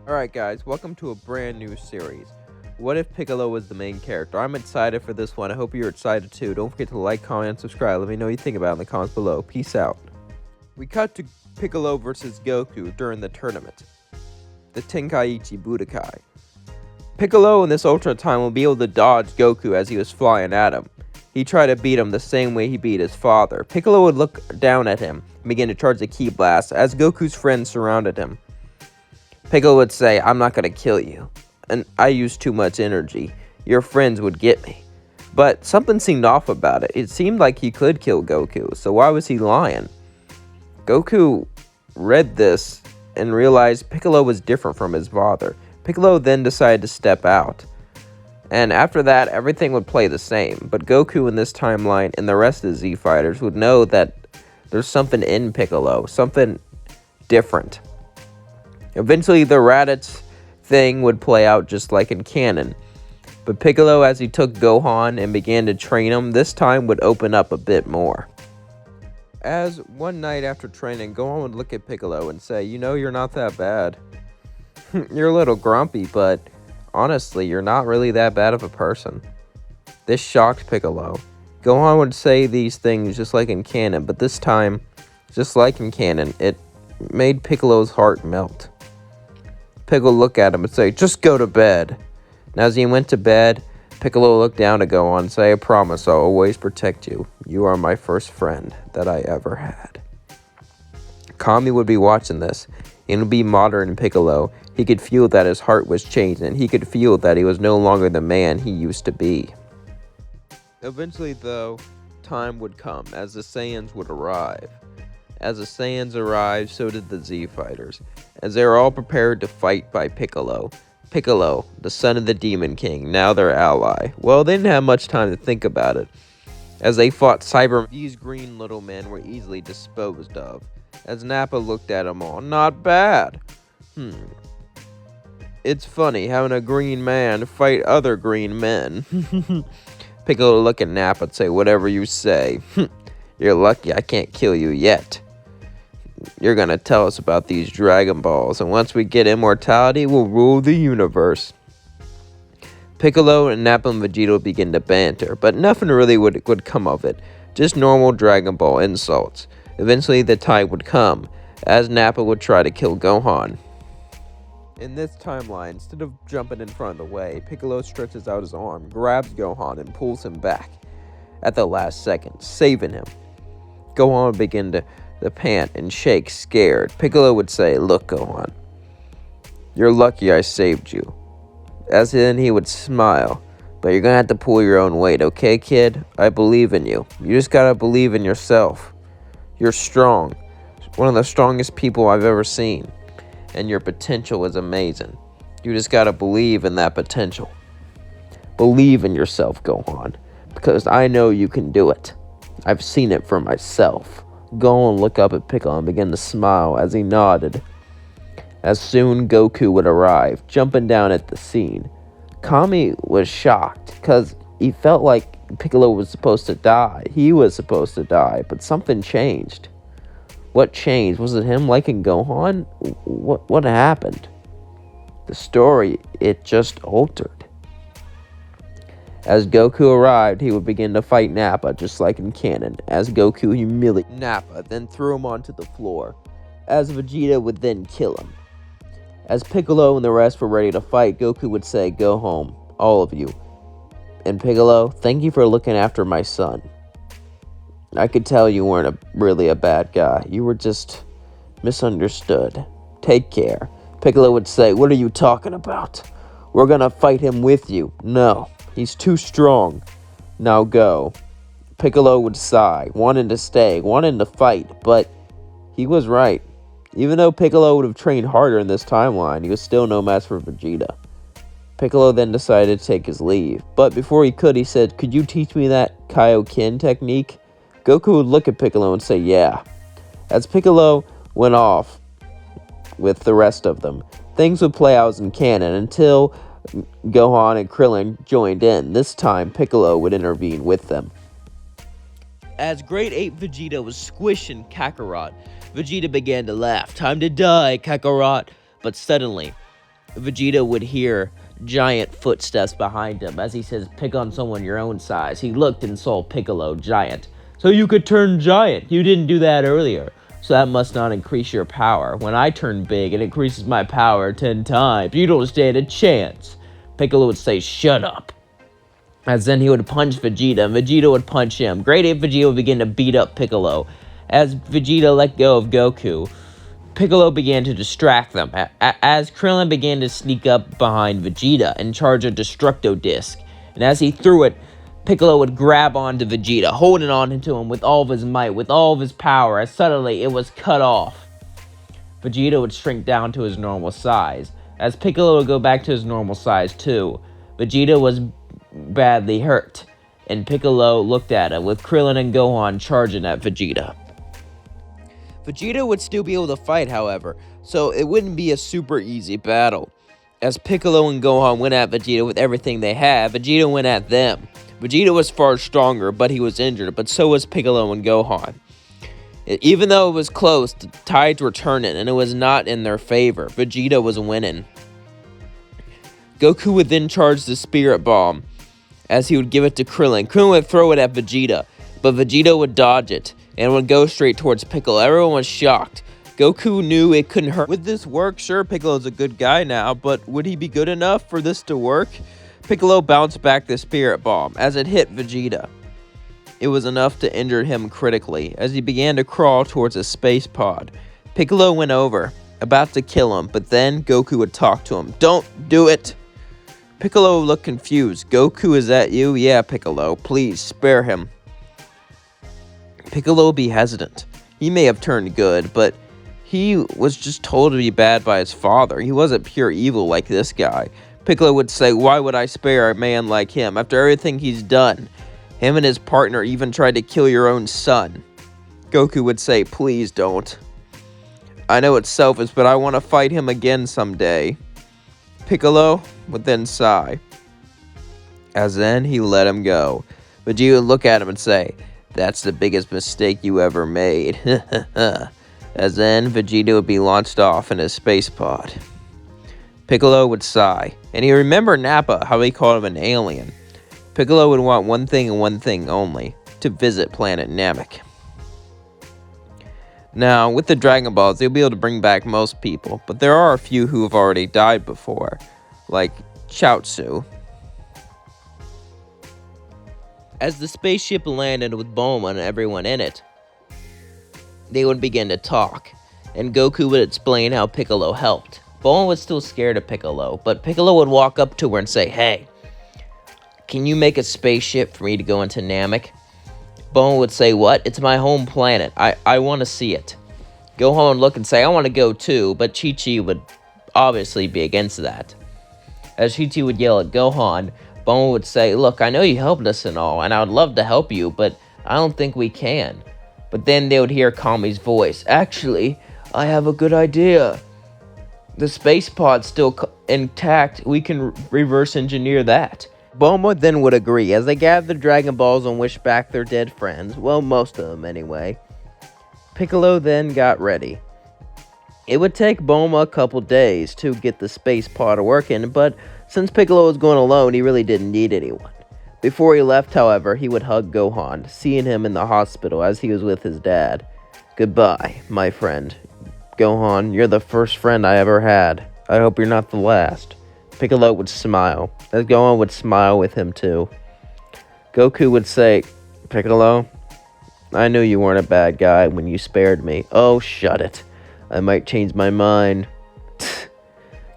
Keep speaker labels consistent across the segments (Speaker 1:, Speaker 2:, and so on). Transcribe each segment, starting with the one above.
Speaker 1: Alright guys, welcome to a brand new series. What if Piccolo was the main character? I'm excited for this one. I hope you're excited too. Don't forget to like, comment, and subscribe. Let me know what you think about it in the comments below. Peace out. We cut to Piccolo versus Goku during the tournament. The Tenkaichi Budokai. Piccolo in this Ultra time will be able to dodge Goku as he was flying at him. He tried to beat him the same way he beat his father. Piccolo would look down at him and begin to charge the Ki Blast as Goku's friends surrounded him. Piccolo would say, "I'm not gonna kill you, and I use too much energy. Your friends would get me." But something seemed off about it. It seemed like he could kill Goku, so why was he lying? Goku read this and realized Piccolo was different from his father. Piccolo then decided to step out. And after that, everything would play the same. But Goku in this timeline and the rest of the Z Fighters would know that there's something in Piccolo, something different. Eventually, the Raditz thing would play out just like in canon. But Piccolo, as he took Gohan and began to train him, this time would open up a bit more. As one night after training, Gohan would look at Piccolo and say, "You know, you're not that bad. You're a little grumpy, but honestly, you're not really that bad of a person." This shocked Piccolo. Gohan would say these things just like in canon, but this time, just like in canon, it made Piccolo's heart melt. Piccolo looked at him and say, "Just go to bed." And as he went to bed, Piccolo looked down to Gohan and say, "I promise I'll always protect you. You are my first friend that I ever had." Kami would be watching this, and would be modern Piccolo. He could feel that his heart was changing, and he could feel that he was no longer the man he used to be. Eventually, though, time would come as the Saiyans would arrive. As the Saiyans arrived, so did the Z Fighters, as they were all prepared to fight by Piccolo. Piccolo, the son of the Demon King, now their ally. Well, they didn't have much time to think about it. As they fought Cyber, these green little men were easily disposed of. As Nappa looked at them all, "Not bad. It's funny having a green man fight other green men." Piccolo would look at Nappa and say, "Whatever you say. You're lucky I can't kill you yet. You're gonna tell us about these Dragon Balls, and once we get immortality, we'll rule the universe." Piccolo and Nappa and Vegeta would begin to banter, but nothing really would come of it. Just normal Dragon Ball insults. Eventually, the time would come, as Nappa would try to kill Gohan. In this timeline, instead of jumping in front of the way, Piccolo stretches out his arm, grabs Gohan, and pulls him back at the last second, saving him. Gohan would begin to pant and shake, scared. Piccolo would say, "Look, Gohan, you're lucky I saved you." As then he would smile, "But you're gonna have to pull your own weight, okay, kid? I believe in you. You just gotta believe in yourself. You're strong. One of the strongest people I've ever seen. And your potential is amazing. You just gotta believe in that potential. Believe in yourself, Gohan, because I know you can do it. I've seen it for myself." Gohan looked up at Piccolo and began to smile as he nodded. As soon Goku would arrive, jumping down at the scene. Kami was shocked because he felt like Piccolo was supposed to die. He was supposed to die, but something changed. What changed? Was it him liking Gohan? What happened? The story, it just altered. As Goku arrived, he would begin to fight Nappa, just like in canon, as Goku humiliated Nappa, then threw him onto the floor, as Vegeta would then kill him. As Piccolo and the rest were ready to fight, Goku would say, "Go home, all of you. And Piccolo, thank you for looking after my son. I could tell you weren't really a bad guy. You were just misunderstood. Take care." Piccolo would say, "What are you talking about? We're gonna fight him with you." "No, he's too strong. Now go." Piccolo would sigh, wanting to stay, wanting to fight, but he was right. Even though Piccolo would have trained harder in this timeline, he was still no match for Vegeta. Piccolo then decided to take his leave, but before he could, he said, "Could you teach me that Kaioken technique?" Goku would look at Piccolo and say, "Yeah." As Piccolo went off with the rest of them, things would play out as in canon until Gohan and Krillin joined in. This time, Piccolo would intervene with them. As Great Ape Vegeta was squishing Kakarot, Vegeta began to laugh. "Time to die, Kakarot." But suddenly, Vegeta would hear giant footsteps behind him. As he says, pick on someone your own size. He looked and saw Piccolo, giant. So you could turn giant. You didn't do that earlier. So that must not increase your power. When I turn big, it increases my power 10 times. You don't stand a chance. Piccolo would say, shut up. As then he would punch Vegeta, and Vegeta would punch him. Great Ape Vegeta would begin to beat up Piccolo. As Vegeta let go of Goku, Piccolo began to distract them, as Krillin began to sneak up behind Vegeta and charge a Destructo Disc. And as he threw it, Piccolo would grab onto Vegeta, holding on to him with all of his might, with all of his power, as suddenly it was cut off. Vegeta would shrink down to his normal size, as Piccolo would go back to his normal size too. Vegeta was badly hurt, and Piccolo looked at him, with Krillin and Gohan charging at Vegeta. Vegeta would still be able to fight, however, so it wouldn't be a super easy battle. As Piccolo and Gohan went at Vegeta with everything they had, Vegeta went at them. Vegeta was far stronger, but he was injured, but so was Piccolo and Gohan. Even though it was close, the tides were turning, and it was not in their favor. Vegeta was winning. Goku would then charge the Spirit Bomb, as he would give it to Krillin. Krillin would throw it at Vegeta, but Vegeta would dodge it, and would go straight towards Piccolo. Everyone was shocked. Goku knew it couldn't hurt. Would this work? Sure, Piccolo's a good guy now, but would he be good enough for this to work? Piccolo bounced back the Spirit Bomb as it hit Vegeta. It was enough to injure him critically as he began to crawl towards a space pod. Piccolo went over, about to kill him, but then Goku would talk to him. Don't do it! Piccolo looked confused. Goku, is that you? Yeah, Piccolo. Please, spare him. Piccolo would be hesitant. He may have turned good, but he was just told to be bad by his father. He wasn't pure evil like this guy. Piccolo would say, why would I spare a man like him after everything he's done? Him and his partner even tried to kill your own son. Goku would say, please don't. I know it's selfish, but I want to fight him again someday. Piccolo would then sigh. As then he let him go. Vegeta would look at him and say, that's the biggest mistake you ever made. As then Vegeta would be launched off in his space pod. Piccolo would sigh, and he remembered Nappa, how he called him an alien. Piccolo would want one thing and one thing only, to visit planet Namek. Now, with the Dragon Balls, they'll be able to bring back most people, but there are a few who have already died before, like Chaozu. As the spaceship landed with Bulma and everyone in it, they would begin to talk, and Goku would explain how Piccolo helped. Bulma was still scared of Piccolo, but Piccolo would walk up to her and say, hey, can you make a spaceship for me to go into Namek? Bulma would say, what? It's my home planet. I want to see it. Gohan would look and say, I want to go too, but Chi-Chi would obviously be against that. As Chi-Chi would yell at Gohan, Bulma would say, look, I know you helped us and all, and I would love to help you, but I don't think we can. But then they would hear Kami's voice. Actually, I have a good idea. The space pod's still intact. We can reverse engineer that. Bulma then would agree, as they gathered the Dragon Balls and wished back their dead friends. Well, most of them anyway. Piccolo then got ready. It would take Bulma a couple days to get the space pod working, but since Piccolo was going alone, he really didn't need anyone. Before he left, however, he would hug Gohan, seeing him in the hospital as he was with his dad. Goodbye, my friend. Gohan, you're the first friend I ever had. I hope you're not the last. Piccolo would smile, as Gohan would smile with him too. Goku would say, Piccolo, I knew you weren't a bad guy when you spared me. Oh, shut it. I might change my mind.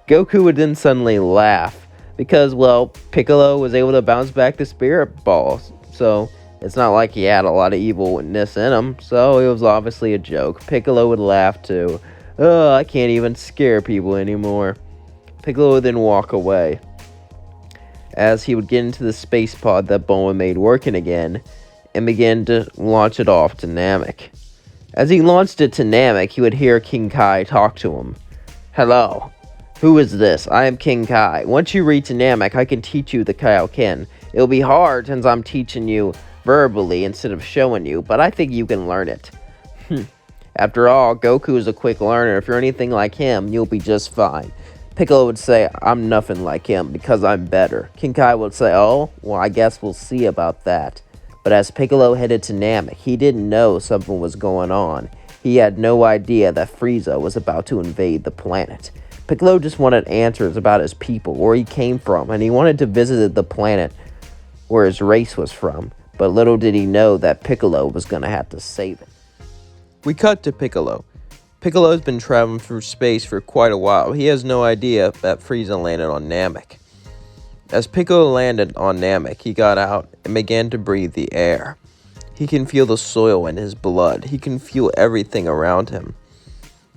Speaker 1: Goku would then suddenly laugh, because, well, Piccolo was able to bounce back the Spirit Balls, so it's not like he had a lot of evilness in him, so it was obviously a joke. Piccolo would laugh too. Oh, I can't even scare people anymore. Piccolo would then walk away, as he would get into the space pod that Bulma made working again, and begin to launch it off to Namek. As he launched it to Namek, he would hear King Kai talk to him. Hello, who is this? I am King Kai. Once you reach Namek, I can teach you the Kaioken. It'll be hard since I'm teaching you verbally instead of showing you, but I think you can learn it. After all, Goku is a quick learner. If you're anything like him, you'll be just fine. Piccolo would say, I'm nothing like him because I'm better. King Kai would say, oh, well, I guess we'll see about that. But as Piccolo headed to Namek, he didn't know something was going on. He had no idea that Frieza was about to invade the planet. Piccolo just wanted answers about his people, where he came from, and he wanted to visit the planet where his race was from. But little did he know that Piccolo was going to have to save it. We cut to Piccolo. Piccolo's been traveling through space for quite a while. He has no idea that Frieza landed on Namek. As Piccolo landed on Namek, he got out and began to breathe the air. He can feel the soil in his blood. He can feel everything around him.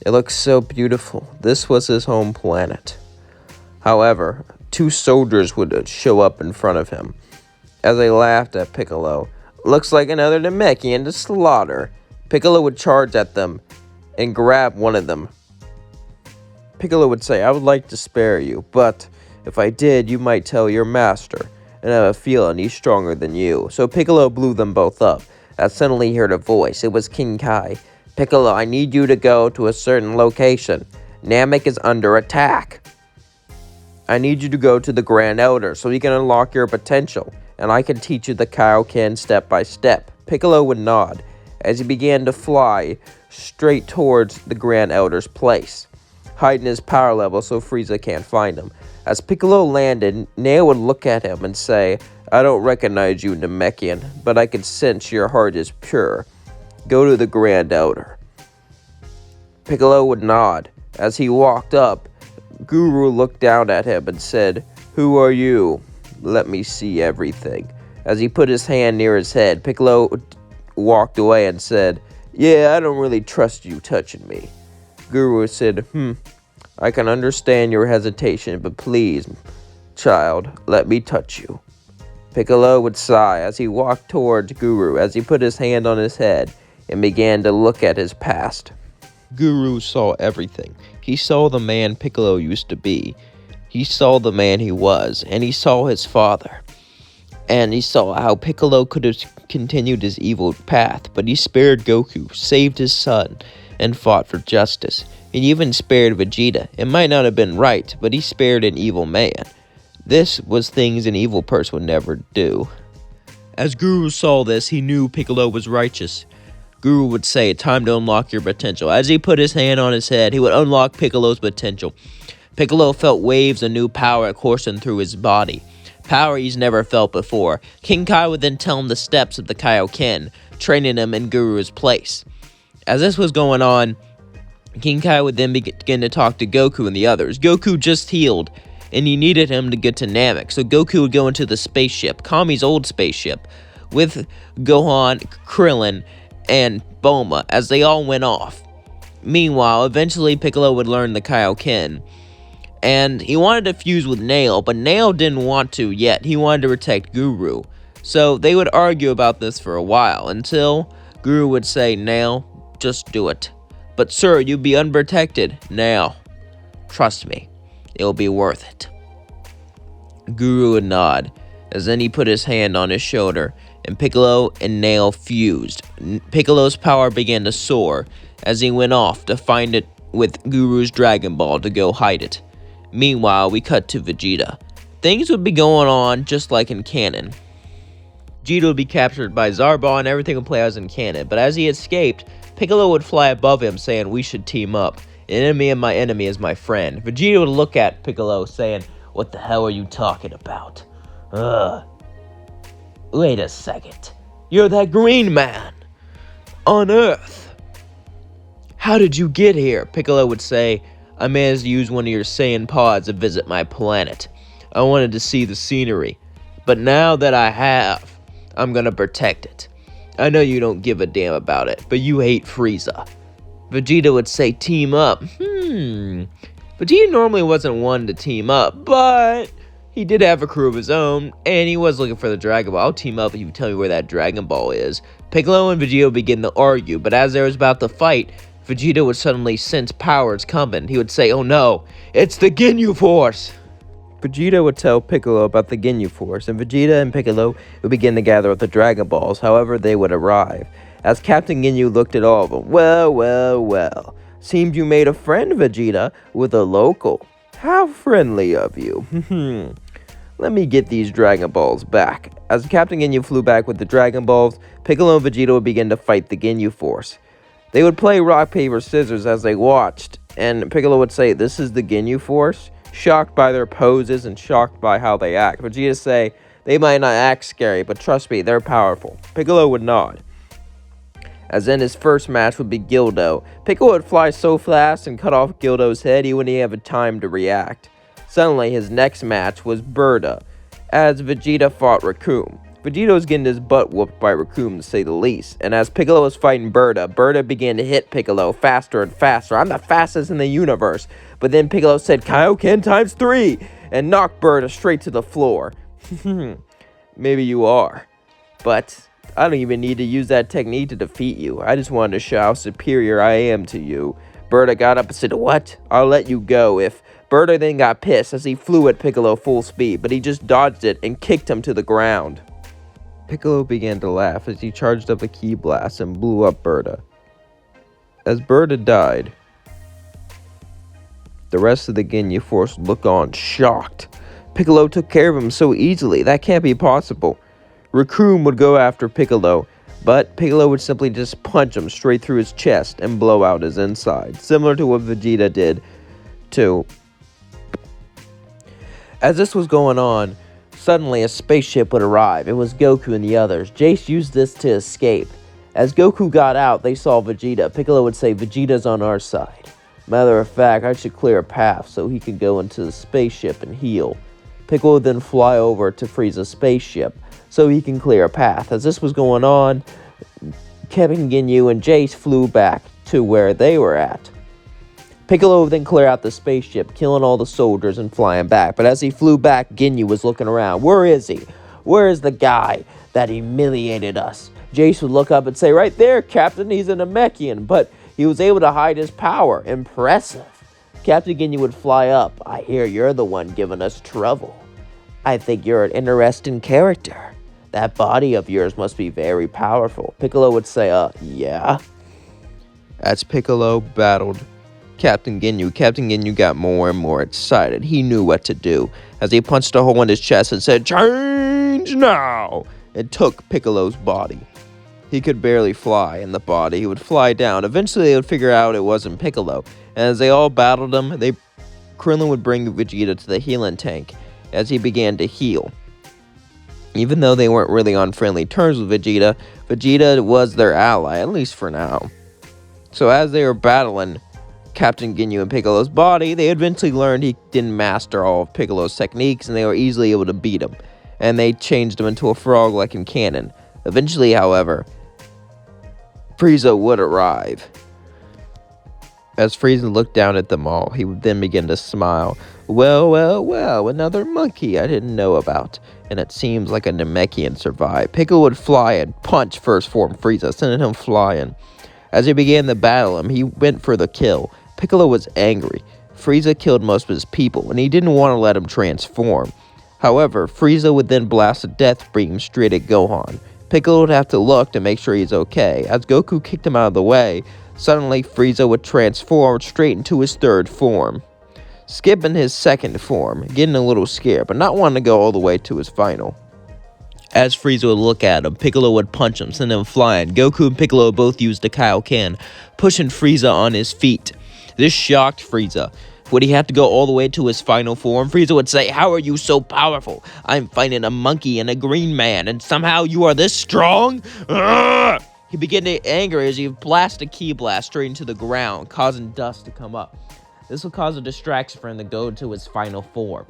Speaker 1: It looks so beautiful. This was his home planet. However, two soldiers would show up in front of him. As they laughed at Piccolo, looks like another Namekian to slaughter. Piccolo would charge at them and grab one of them. Piccolo would say, I would like to spare you, but if I did, you might tell your master, and I have a feeling he's stronger than you. So Piccolo blew them both up. I suddenly heard a voice. It was King Kai. Piccolo, I need you to go to a certain location. Namek is under attack. I need you to go to the Grand Elder so you can unlock your potential, and I can teach you the Kaioken step by step. Piccolo would nod as he began to fly straight towards the Grand Elder's place, hiding his power level so Frieza can't find him. As Piccolo landed, Nail would look at him and say, I don't recognize you, Namekian, but I can sense your heart is pure. Go to the Grand Elder. Piccolo would nod. As he walked up, Guru looked down at him and said, Who are you? Let me see everything. As he put his hand near his head, Piccolo walked away and said, Yeah, I don't really trust you touching me. Guru said, I can understand your hesitation, but please, child, let me touch you. Piccolo would sigh as he walked towards Guru as he put his hand on his head and began to look at his past. Guru saw everything. He saw the man Piccolo used to be. He saw the man he was, and he saw his father. And he saw how Piccolo could have continued his evil path, but he spared Goku, saved his son, and fought for justice. He even spared Vegeta. It might not have been right, but he spared an evil man. This was things an evil person would never do. As Guru saw this, he knew Piccolo was righteous. Guru would say, time to unlock your potential. As he put his hand on his head, he would unlock Piccolo's potential. Piccolo felt waves of new power coursing through his body. Power he's never felt before. King Kai would then tell him the steps of the Kaioken, training him in Guru's place. As this was going on, King Kai would then begin to talk to Goku and the others. Goku just healed, and he needed him to get to Namek, so Goku would go into the spaceship, Kami's old spaceship, with Gohan, Krillin, and Bulma, as they all went off. Meanwhile, eventually Piccolo would learn the Kaioken, and he wanted to fuse with Nail, but Nail didn't want to yet. He wanted to protect Guru. So they would argue about this for a while, until Guru would say, Nail, just do it. But sir, you'd be unprotected. Nail, trust me, it'll be worth it. Guru would nod, as then he put his hand on his shoulder, and Piccolo and Nail fused. Piccolo's power began to soar, as he went off to find it with Guru's Dragon Ball to go hide it. Meanwhile, we cut to Vegeta. Things would be going on just like in canon. Vegeta would be captured by Zarbon and everything would play as in canon, but as he escaped, Piccolo would fly above him saying we should team up. An enemy of my enemy is my friend. Vegeta would look at Piccolo saying, what the hell are you talking about? Wait a second. You're that green man on Earth. How did you get here? Piccolo would say, I managed to use one of your Saiyan pods to visit my planet. I wanted to see the scenery, but now that I have, I'm gonna protect it. I know you don't give a damn about it, but you hate Frieza. Vegeta would say, team up. Vegeta normally wasn't one to team up, but he did have a crew of his own, and he was looking for the Dragon Ball. I'll team up if you tell me where that Dragon Ball is. Piccolo and Vegeta would begin to argue, but as they was about to fight, Vegeta would suddenly sense powers coming. He would say, oh no, it's the Ginyu Force. Vegeta would tell Piccolo about the Ginyu Force, and Vegeta and Piccolo would begin to gather up the Dragon Balls. However, they would arrive. As Captain Ginyu looked at all of them, well. Seems you made a friend, Vegeta, with a local. How friendly of you. Let me get these Dragon Balls back. As Captain Ginyu flew back with the Dragon Balls, Piccolo and Vegeta would begin to fight the Ginyu Force. They would play rock, paper, scissors as they watched, and Piccolo would say, "This is the Ginyu Force," shocked by their poses and shocked by how they act. Vegeta would say, "They might not act scary, but trust me, they're powerful." Piccolo would nod. As in his first match would be Gildo. Piccolo would fly so fast and cut off Gildo's head he wouldn't even have time to react. Suddenly, his next match was Burda, as Vegeta fought Recoome. Vegeta was getting his butt whooped by Recoome, to say the least, and as Piccolo was fighting Burda, Burda began to hit Piccolo faster and faster. "I'm the fastest in the universe." But then Piccolo said, "Kaioken times 3, and knocked Burda straight to the floor. Maybe you are, but I don't even need to use that technique to defeat you. I just wanted to show how superior I am to you." Burda got up and said, "What? I'll let you go if..." Burda then got pissed as he flew at Piccolo full speed, but he just dodged it and kicked him to the ground. Piccolo began to laugh as he charged up a ki blast and blew up Burda. As Burda died, the rest of the Ginyu Force looked on, shocked. Piccolo took care of him so easily. That can't be possible. Recoome would go after Piccolo, but Piccolo would simply just punch him straight through his chest and blow out his inside, similar to what Vegeta did too. As this was going on, suddenly a spaceship would arrive. It was Goku and the others. Jace used this to escape. As Goku got out, they saw Vegeta. Piccolo would say, "Vegeta's on our side. Matter of fact, I should clear a path so he can go into the spaceship and heal." Piccolo would then fly over to Frieza's spaceship so he can clear a path. As this was going on, Captain Ginyu and Jace flew back to where they were at. Piccolo would then clear out the spaceship, killing all the soldiers and flying back. But as he flew back, Ginyu was looking around. Where is he? Where is the guy that humiliated us? Jace would look up and say, "Right there, Captain, he's a Namekian, but he was able to hide his power. Impressive." Captain Ginyu would fly up. "I hear you're the one giving us trouble. I think you're an interesting character. That body of yours must be very powerful." Piccolo would say, "Yeah." As Piccolo battled Captain Ginyu got more and more excited. He knew what to do. As he punched a hole in his chest and said, "Change now!" and took Piccolo's body. He could barely fly in the body. He would fly down. Eventually, they would figure out it wasn't Piccolo. And as they all battled him, Krillin would bring Vegeta to the healing tank as he began to heal. Even though they weren't really on friendly terms with Vegeta, Vegeta was their ally, at least for now. So as they were battling Captain Ginyu and Piccolo's body, they eventually learned he didn't master all of Piccolo's techniques, and they were easily able to beat him. And they changed him into a frog like in canon. Eventually, however, Frieza would arrive. As Frieza looked down at them all, he would then begin to smile. Well, another monkey I didn't know about. And it seems like a Namekian survived." Piccolo would fly and punch First Form Frieza, sending him flying. As he began to battle him, he went for the kill. Piccolo was angry. Frieza killed most of his people, and he didn't want to let him transform. However, Frieza would then blast a death beam straight at Gohan. Piccolo would have to look to make sure he's okay. As Goku kicked him out of the way, suddenly Frieza would transform straight into his third form, skipping his second form, getting a little scared, but not wanting to go all the way to his final. As Frieza would look at him, Piccolo would punch him, send him flying. Goku and Piccolo both used the Kaioken, pushing Frieza on his feet. This shocked Frieza. Would he have to go all the way to his final form? Frieza would say, "How are you so powerful? I'm fighting a monkey and a green man, and somehow you are this strong?" Ugh! He began to get angry as he blasted a ki blast straight into the ground, causing dust to come up. This would cause a distraction for him to go to his final form.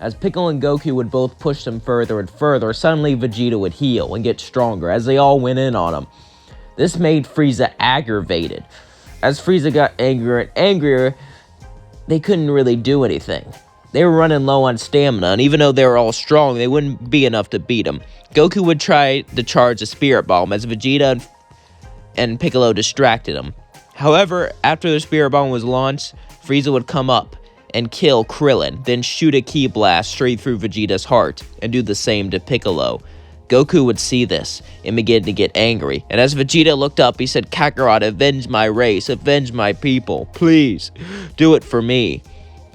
Speaker 1: As Piccolo and Goku would both push him further and further, suddenly Vegeta would heal and get stronger as they all went in on him. This made Frieza aggravated. As Frieza got angrier and angrier, they couldn't really do anything. They were running low on stamina, and even though they were all strong, they wouldn't be enough to beat him. Goku would try to charge a Spirit Bomb as Vegeta and Piccolo distracted him. However, after the Spirit Bomb was launched, Frieza would come up and kill Krillin, then shoot a ki blast straight through Vegeta's heart, and do the same to Piccolo. Goku would see this and begin to get angry, and as Vegeta looked up, he said, "Kakarot, avenge my race, avenge my people, please, do it for me."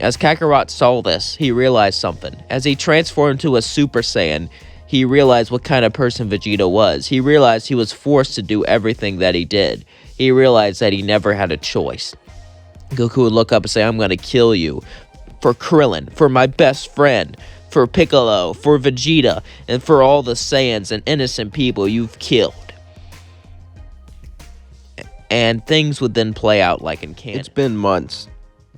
Speaker 1: As Kakarot saw this, he realized something. As he transformed into a Super Saiyan, he realized what kind of person Vegeta was. He realized he was forced to do everything that he did. He realized that he never had a choice. Goku would look up and say, I'm gonna kill you. For Krillin, for my best friend, for Piccolo, for Vegeta, and for all the Saiyans and innocent people you've killed. And things would then play out like in canon. It's been months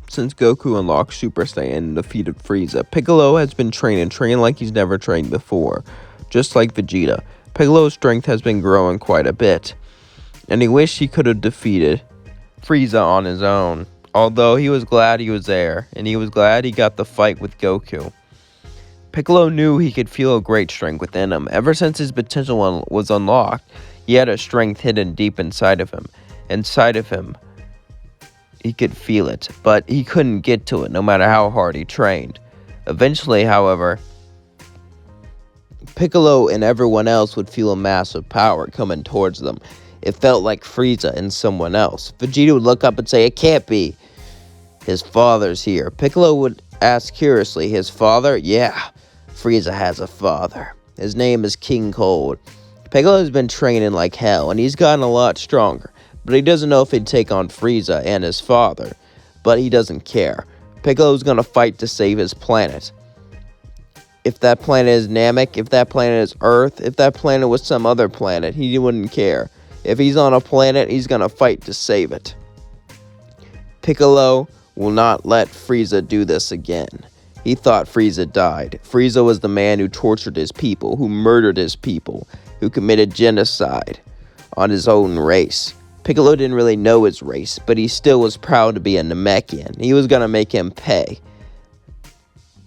Speaker 1: since Goku unlocked Super Saiyan and defeated Frieza. Piccolo has been training like he's never trained before. Just like Vegeta, Piccolo's strength has been growing quite a bit. And he wished he could have defeated Frieza on his own. Although he was glad he was there, and he was glad he got the fight with Goku. Piccolo knew he could feel a great strength within him. Ever since his potential was unlocked, he had a strength hidden deep inside of him. Inside of him, he could feel it, but he couldn't get to it no matter how hard he trained. Eventually, however, Piccolo and everyone else would feel a massive power coming towards them. It felt like Frieza and someone else. Vegeta would look up and say, it can't be. His father's here. Piccolo would ask curiously, his father? Yeah, Frieza has a father. His name is King Cold. Piccolo's been training like hell, and he's gotten a lot stronger. But he doesn't know if he'd take on Frieza and his father. But he doesn't care. Piccolo's gonna fight to save his planet. If that planet is Namek, if that planet is Earth, if that planet was some other planet, he wouldn't care. If he's on a planet, he's gonna fight to save it. Piccolo will not let Frieza do this again. He thought Frieza died. Frieza was the man who tortured his people, who murdered his people, who committed genocide on his own race. Piccolo didn't really know his race, but he still was proud to be a Namekian. He was gonna make him pay.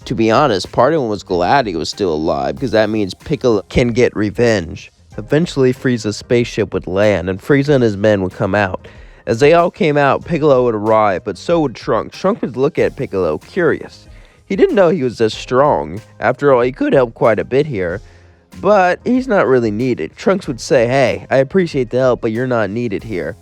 Speaker 1: To be honest, part of him was glad he was still alive, because that means Piccolo can get revenge. Eventually, Frieza's spaceship would land, and Frieza and his men would come out. As they all came out, Piccolo would arrive, but so would Trunks. Trunks would look at Piccolo, curious. He didn't know he was this strong. After all, he could help quite a bit here, but he's not really needed. Trunks would say, hey, I appreciate the help, but you're not needed here.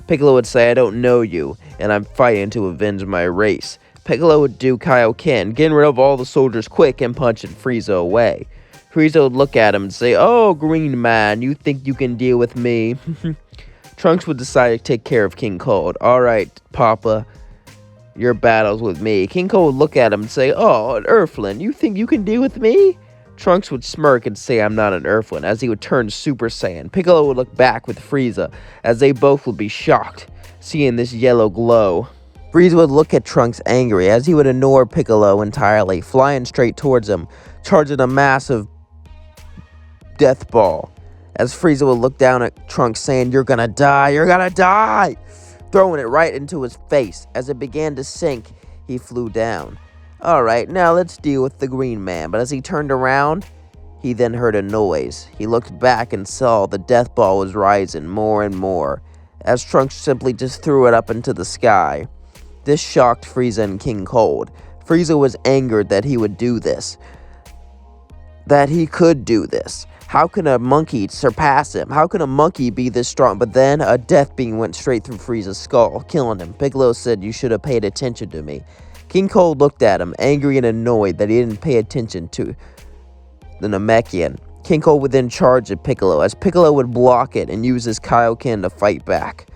Speaker 1: Piccolo would say, I don't know you, and I'm fighting to avenge my race. Piccolo would do Kaioken, getting rid of all the soldiers quick and punching Frieza away. Frieza would look at him and say, oh, Green Man, you think you can deal with me? Trunks would decide to take care of King Cold. Alright, Papa, your battle's with me. King Cold would look at him and say, oh, an Earthling, you think you can deal with me? Trunks would smirk and say, I'm not an Earthling, as he would turn Super Saiyan. Piccolo would look back with Frieza, as they both would be shocked, seeing this yellow glow. Frieza would look at Trunks angry, as he would ignore Piccolo entirely, flying straight towards him, charging a massive death ball. As Frieza would look down at Trunks saying, you're gonna die, throwing it right into his face. As it began to sink, he flew down. Alright, now let's deal with the Green Man. But as he turned around, he then heard a noise. He looked back and saw the death ball was rising more and more, as Trunks simply just threw it up into the sky. This shocked Frieza and King Cold. Frieza was angered that he would do this, that he could do this. How can a monkey surpass him? How can a monkey be this strong? But then a death beam went straight through Frieza's skull, killing him. Piccolo said, you should have paid attention to me. King Cold looked at him, angry and annoyed that he didn't pay attention to the Namekian. King Cold would then charge at Piccolo, as Piccolo would block it and use his Kaioken to fight back.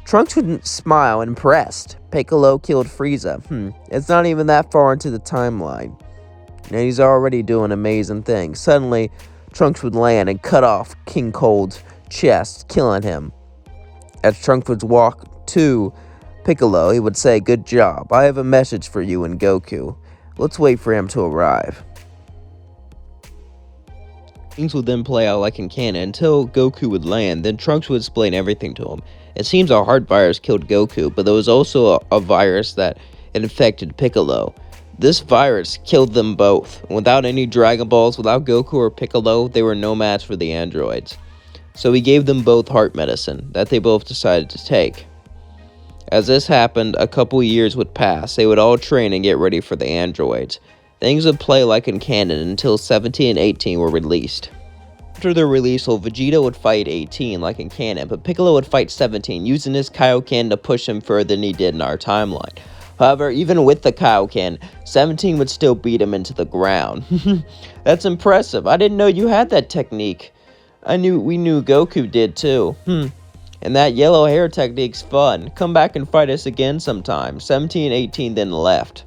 Speaker 1: Trunks would smile, impressed. Piccolo killed Frieza. It's not even that far into the timeline, and he's already doing amazing things. Suddenly, Trunks would land and cut off King Cold's chest, killing him. As Trunks would walk to Piccolo, he would say, good job, I have a message for you and Goku. Let's wait for him to arrive. Things would then play out like in canon until Goku would land, then Trunks would explain everything to him. It seems a heart virus killed Goku, but there was also a virus that infected Piccolo. This virus killed them both. Without any Dragon Balls, without Goku or Piccolo, they were no match for the androids. So he gave them both heart medicine that they both decided to take. As this happened, a couple years would pass. They would all train and get ready for the androids. Things would play like in canon until 17 and 18 were released. After their release, Vegeta would fight 18 like in canon, but Piccolo would fight 17, using his Kaioken to push him further than he did in our timeline. However, even with the Kaioken, 17 would still beat him into the ground. That's impressive. I didn't know you had that technique. We knew Goku did too. And that yellow hair technique's fun. Come back and fight us again sometime. 17 and 18 then left.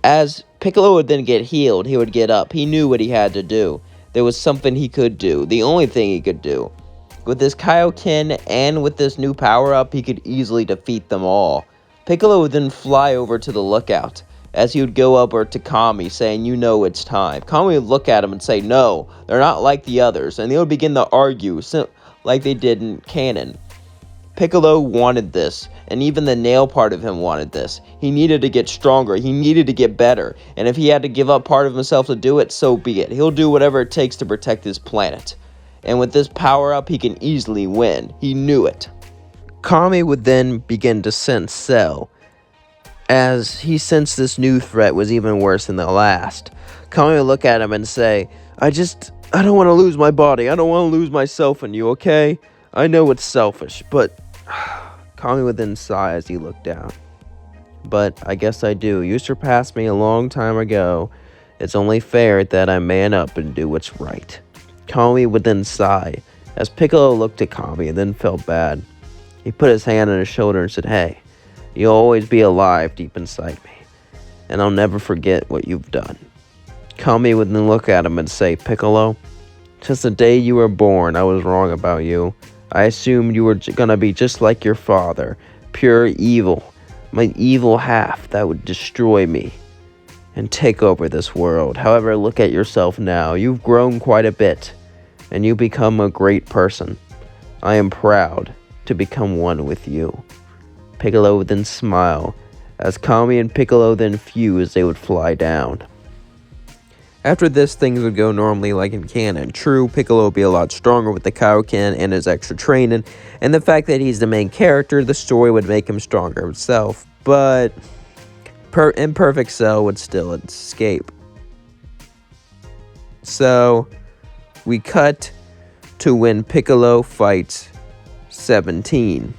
Speaker 1: As Piccolo would then get healed, he would get up. He knew what he had to do. There was something he could do. The only thing he could do. With his Kaioken and with this new power-up, he could easily defeat them all. Piccolo would then fly over to the lookout. As he would go over to Kami, saying, "You know it's time." Kami would look at him and say, "No, they're not like the others." And they would begin to argue, like they did in canon. Piccolo wanted this, and even the nail part of him wanted this. He needed to get stronger, he needed to get better, and if he had to give up part of himself to do it, so be it. He'll do whatever it takes to protect his planet. And with this power-up, he can easily win. He knew it. Kami would then begin to sense Cell, as he sensed this new threat was even worse than the last. Kami would look at him and say, I don't want to lose my body. I don't want to lose myself in you, okay? I know it's selfish, but... Kami would then sigh as he looked down. But I guess I do. You surpassed me a long time ago. It's only fair that I man up and do what's right. Kami would then sigh, as Piccolo looked at Kami and then felt bad. He put his hand on his shoulder and said, Hey, you'll always be alive deep inside me, and I'll never forget what you've done. Kami would then look at him and say, Piccolo, since the day you were born, I was wrong about you. I assumed you were gonna be just like your father, pure evil, my evil half that would destroy me and take over this world. However, look at yourself now. You've grown quite a bit, and you've become a great person. I am proud to become one with you. Piccolo would then smile. As Kami and Piccolo then fused, they would fly down. After this, things would go normally like in canon. True, Piccolo would be a lot stronger with the Kaioken and his extra training, and the fact that he's the main character, the story would make him stronger himself, but Imperfect Cell would still escape. So, we cut to when Piccolo fights 17.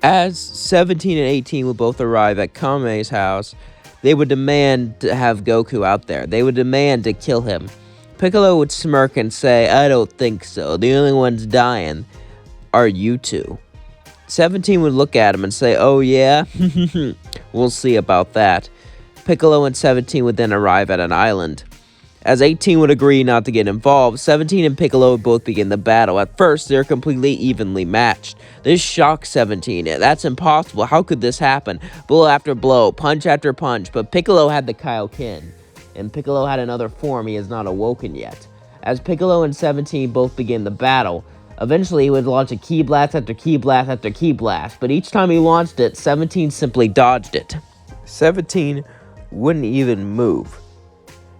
Speaker 1: As 17 and 18 would both arrive at Kame's house, they would demand to have Goku out there. They would demand to kill him. Piccolo would smirk and say, I don't think so. The only ones dying are you two. 17 would look at him and say, oh yeah? We'll see about that. Piccolo and 17 would then arrive at an island. As 18 would agree not to get involved, 17 and Piccolo would both begin the battle. At first, they're completely evenly matched. This shocked 17. That's impossible. How could this happen? Blow after blow, punch after punch. But Piccolo had the Kaioken, and Piccolo had another form he has not awoken yet. As Piccolo and 17 both begin the battle, eventually he would launch a ki blast after ki blast after ki blast. But each time he launched it, 17 simply dodged it. 17 wouldn't even move,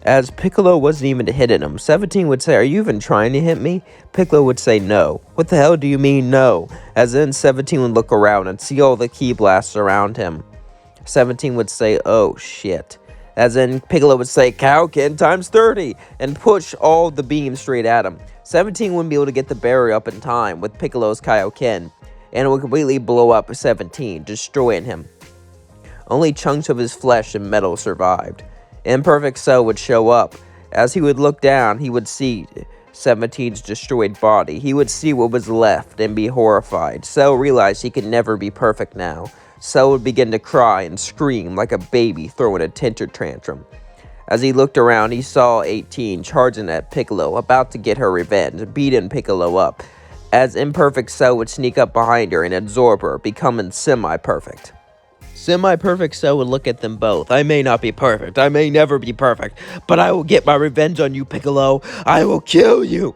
Speaker 1: as Piccolo wasn't even hitting him. 17 would say, are you even trying to hit me? Piccolo would say, no. What the hell do you mean, no? As then 17 would look around and see all the ki blasts around him. 17 would say, oh shit. As then Piccolo would say, Kaioken times 30, and push all the beams straight at him. 17 wouldn't be able to get the barrier up in time with Piccolo's Kaioken, and it would completely blow up 17, destroying him. Only chunks of his flesh and metal survived. Imperfect Cell would show up. As he would look down, he would see 17's destroyed body. He would see what was left and be horrified. Cell realized he could never be perfect now. Cell would begin to cry and scream like a baby throwing a temper tantrum. As he looked around, he saw 18 charging at Piccolo, about to get her revenge, beating Piccolo up. As Imperfect Cell would sneak up behind her and absorb her, becoming semi-perfect. Semi-Perfect Cell would look at them both. I may not be perfect. I may never be perfect. But I will get my revenge on you, Piccolo. I will kill you.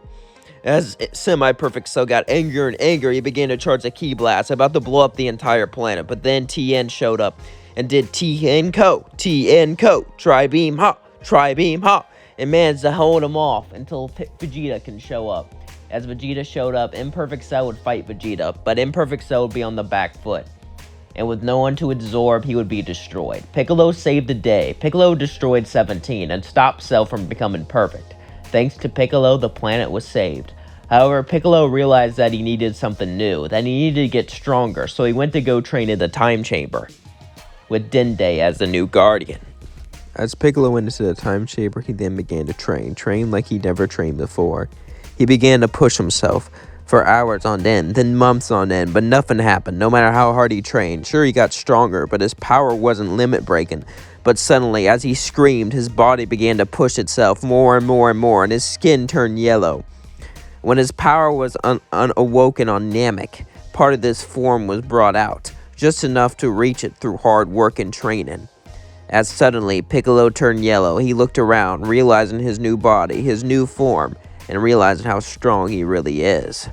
Speaker 1: As Semi-Perfect Cell got angrier and angrier, he began to charge a ki blast, about to blow up the entire planet. But then Tien showed up and did Tien Ko, Tri-Beam Ha, Tri-Beam Ha, and managed to hold him off until Vegeta can show up. As Vegeta showed up, Imperfect Cell would fight Vegeta, but Imperfect Cell would be on the back foot. And with no one to absorb, he would be destroyed. Piccolo saved the day. Piccolo destroyed 17 and stopped Cell from becoming perfect. Thanks to Piccolo, the planet was saved. However, Piccolo realized that he needed something new, that he needed to get stronger, so he went to go train in the time chamber. with Dende as the new guardian. As Piccolo went into the time chamber, he then began to train like he never trained before. He began to push himself for hours on end, then months on end, but nothing happened, no matter how hard he trained. Sure, he got stronger, but his power wasn't limit-breaking. But suddenly, as he screamed, his body began to push itself more and more and more, and his skin turned yellow. When his power was unawoken on Namek, part of this form was brought out, just enough to reach it through hard work and training. As suddenly Piccolo turned yellow, he looked around, realizing his new body, his new form, and realizing how strong he really is.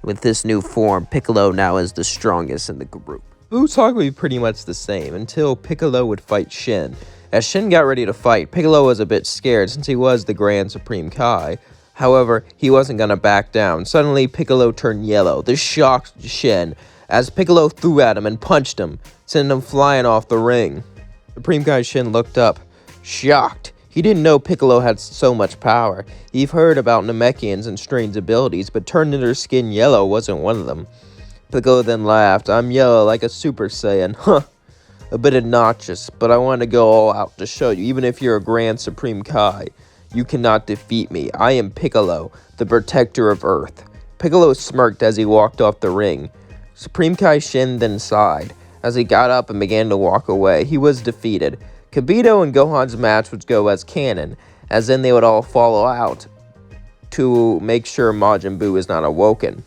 Speaker 1: With this new form, Piccolo now is the strongest in the group. Buu talk would be pretty much the same until Piccolo would fight Shin. As Shin got ready to fight, Piccolo was a bit scared since he was the Grand Supreme Kai. However, he wasn't going to back down. Suddenly, Piccolo turned yellow. This shocked Shin as Piccolo threw at him and punched him, sending him flying off the ring. Supreme Kai Shin looked up, shocked. He didn't know Piccolo had so much power. He'd heard about Namekians and strange abilities, but turning their skin yellow wasn't one of them. Piccolo then laughed. I'm yellow like a Super Saiyan. Huh. A bit obnoxious, but I want to go all out to show you, even if you're a Grand Supreme Kai, you cannot defeat me. I am Piccolo, the protector of Earth. Piccolo smirked as he walked off the ring. Supreme Kai Shin then sighed. As he got up and began to walk away, he was defeated. Kibito and Gohan's match would go as canon, as then they would all follow out to make sure Majin Buu is not awoken.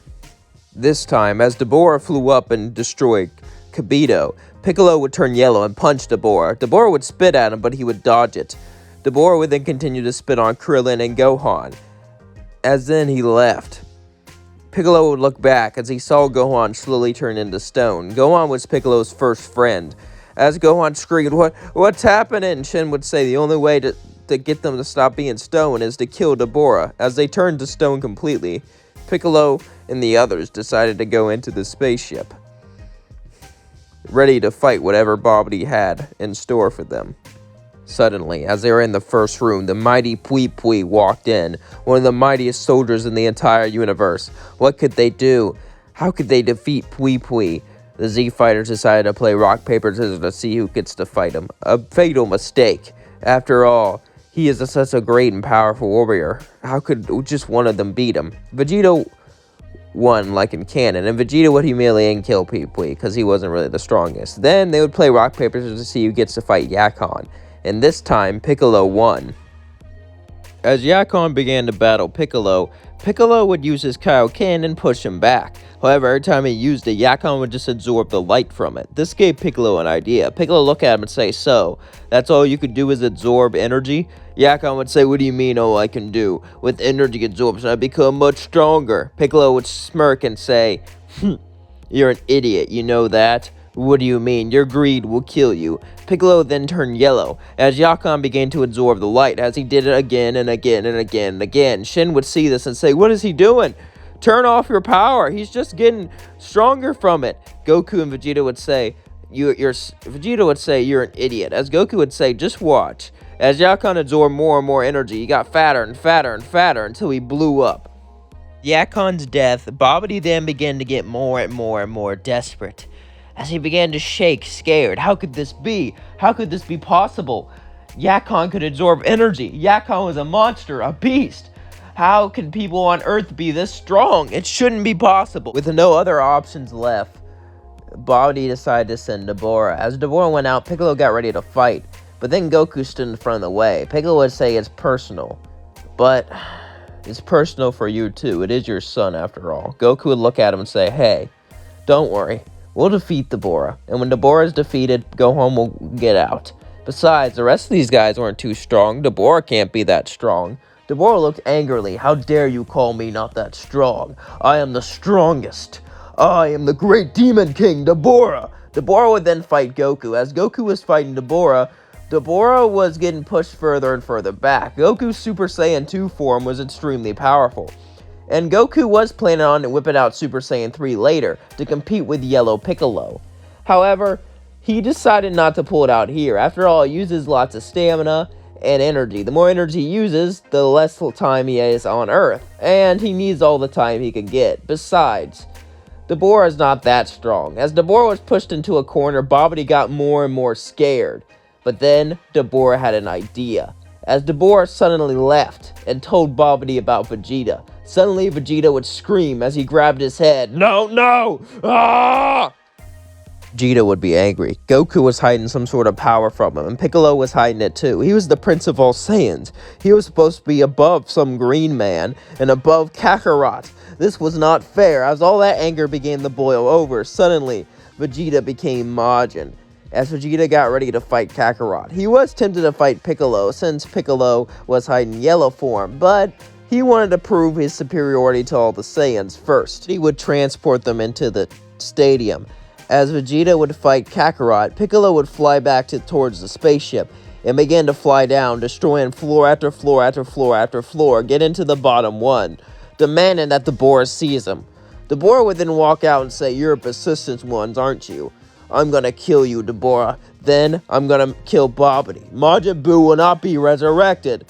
Speaker 1: This time, as Dabura flew up and destroyed Kibito, Piccolo would turn yellow and punch Dabura. Dabura would spit at him, but he would dodge it. Dabura would then continue to spit on Krillin and Gohan, as then he left. Piccolo would look back as he saw Gohan slowly turn into stone. Gohan was Piccolo's first friend. As Gohan screamed, What's happening? Shin would say the only way to get them to stop being stone is to kill Dabura. As they turned to stone completely, Piccolo and the others decided to go into the spaceship, ready to fight whatever Babidi had in store for them. Suddenly, as they were in the first room, the mighty Pui Pui walked in, one of the mightiest soldiers in the entire universe. What could they do? How could they defeat Pui Pui? The Z fighters decided to play rock, paper, scissors to see who gets to fight him. A fatal mistake. After all, he is such a great and powerful warrior. How could just one of them beat him? Vegeta won like in canon, and Vegeta would humiliate and kill Pui Pui because he wasn't really the strongest. Then they would play rock, paper, scissors to see who gets to fight Yakon. And this time, Piccolo won. As Yakon began to battle Piccolo, Piccolo would use his Kaioken and push him back. However, every time he used it, Yakon would just absorb the light from it. This gave Piccolo an idea. Piccolo would look at him and say, So, that's all you could do is absorb energy? Yakon would say, What do you mean all I can do? With energy absorption, I become much stronger. Piccolo would smirk and say, You're an idiot, you know that? What do you mean? Your greed will kill you. Piccolo then turned yellow, as Yakon began to absorb the light, as he did it again and again and again and again. Shin would see this and say, What is he doing? Turn off your power. He's just getting stronger from it. Goku and Vegeta would say, Vegeta would say, You're an idiot. As Goku would say, Just watch. As Yakon absorbed more and more energy, he got fatter and fatter and fatter until he blew up. Yakon's death, Babidi then began to get more and more and more desperate, as he began to shake, scared. How could this be? How could this be possible? Yakon could absorb energy. Yakon was a monster, a beast. How can people on Earth be this strong? It shouldn't be possible. With no other options left, Babidi decided to send Dabura. As Dabura went out, Piccolo got ready to fight, but then Goku stood in front of the way. Piccolo would say it's personal, but it's personal for you too. It is your son after all. Goku would look at him and say, Hey, don't worry. We'll defeat Dabura, and when Dabura is defeated, Gohan will get out. Besides, the rest of these guys weren't too strong. Dabura can't be that strong. Dabura looked angrily. How dare you call me not that strong? I am the strongest. I am the great demon king, Dabura. Dabura would then fight Goku. As Goku was fighting Dabura, Dabura was getting pushed further and further back. Goku's Super Saiyan 2 form was extremely powerful, and Goku was planning on whipping out Super Saiyan 3 later to compete with Yellow Piccolo. However, he decided not to pull it out here. After all, he uses lots of stamina and energy. The more energy he uses, the less time he has on Earth, and he needs all the time he can get. Besides, Deborah's not that strong. As Deborah was pushed into a corner, Bobbity got more and more scared. But then Deborah had an idea. As Deborah suddenly left and told Bobbity about Vegeta, suddenly Vegeta would scream as he grabbed his head. No, no! Ah! Vegeta would be angry. Goku was hiding some sort of power from him, and Piccolo was hiding it too. He was the Prince of all Saiyans. He was supposed to be above some green man and above Kakarot. This was not fair. As all that anger began to boil over, suddenly Vegeta became Majin. As Vegeta got ready to fight Kakarot, he was tempted to fight Piccolo since Piccolo was hiding yellow form, but he wanted to prove his superiority to all the Saiyans first. He would transport them into the stadium. As Vegeta would fight Kakarot, Piccolo would fly back towards the spaceship and begin to fly down, destroying floor after floor after floor after floor, get into the bottom one, demanding that Deborah seize him. Deborah would then walk out and say, "You're a persistent one, aren't you? I'm gonna kill you, Deborah. Then I'm gonna kill Bobbity. Majin Buu will not be resurrected."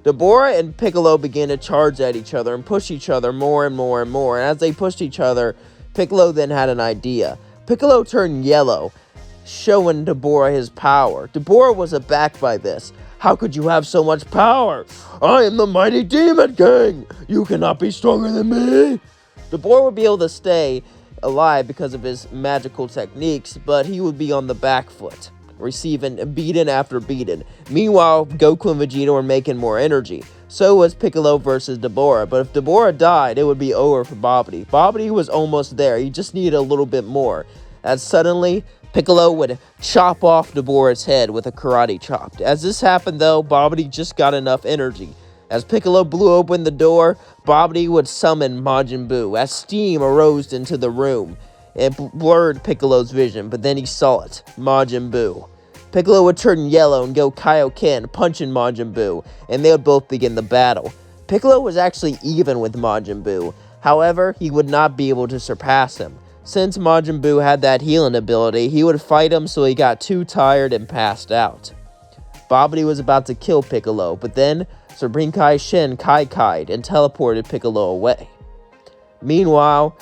Speaker 1: Deborah and Piccolo began to charge at each other and push each other more and more and more. And as they pushed each other, Piccolo then had an idea. Piccolo turned yellow, showing Deborah his power. Deborah was abacked by this. "How could you have so much power? I am the mighty Demon King! You cannot be stronger than me!" Deborah would be able to stay alive because of his magical techniques, but he would be on the back foot, receiving beating after beating. Meanwhile, Goku and Vegeta were making more energy. So was Piccolo versus Deborah, but if Deborah died, it would be over for Bobbity. Bobbity was almost there, he just needed a little bit more. As suddenly, Piccolo would chop off Deborah's head with a karate chop. As this happened though, Bobbity just got enough energy. As Piccolo blew open the door, Bobbity would summon Majin Buu. As steam arose into the room, it blurred Piccolo's vision, but then he saw it, Majin Buu. Piccolo would turn yellow and go Kaioken, punching Majin Buu, and they would both begin the battle. Piccolo was actually even with Majin Buu. However, he would not be able to surpass him. Since Majin Buu had that healing ability, he would fight him so he got too tired and passed out. Bobbity was about to kill Piccolo, but then Supreme Kai Shen Kai-Kai'd and teleported Piccolo away. Meanwhile,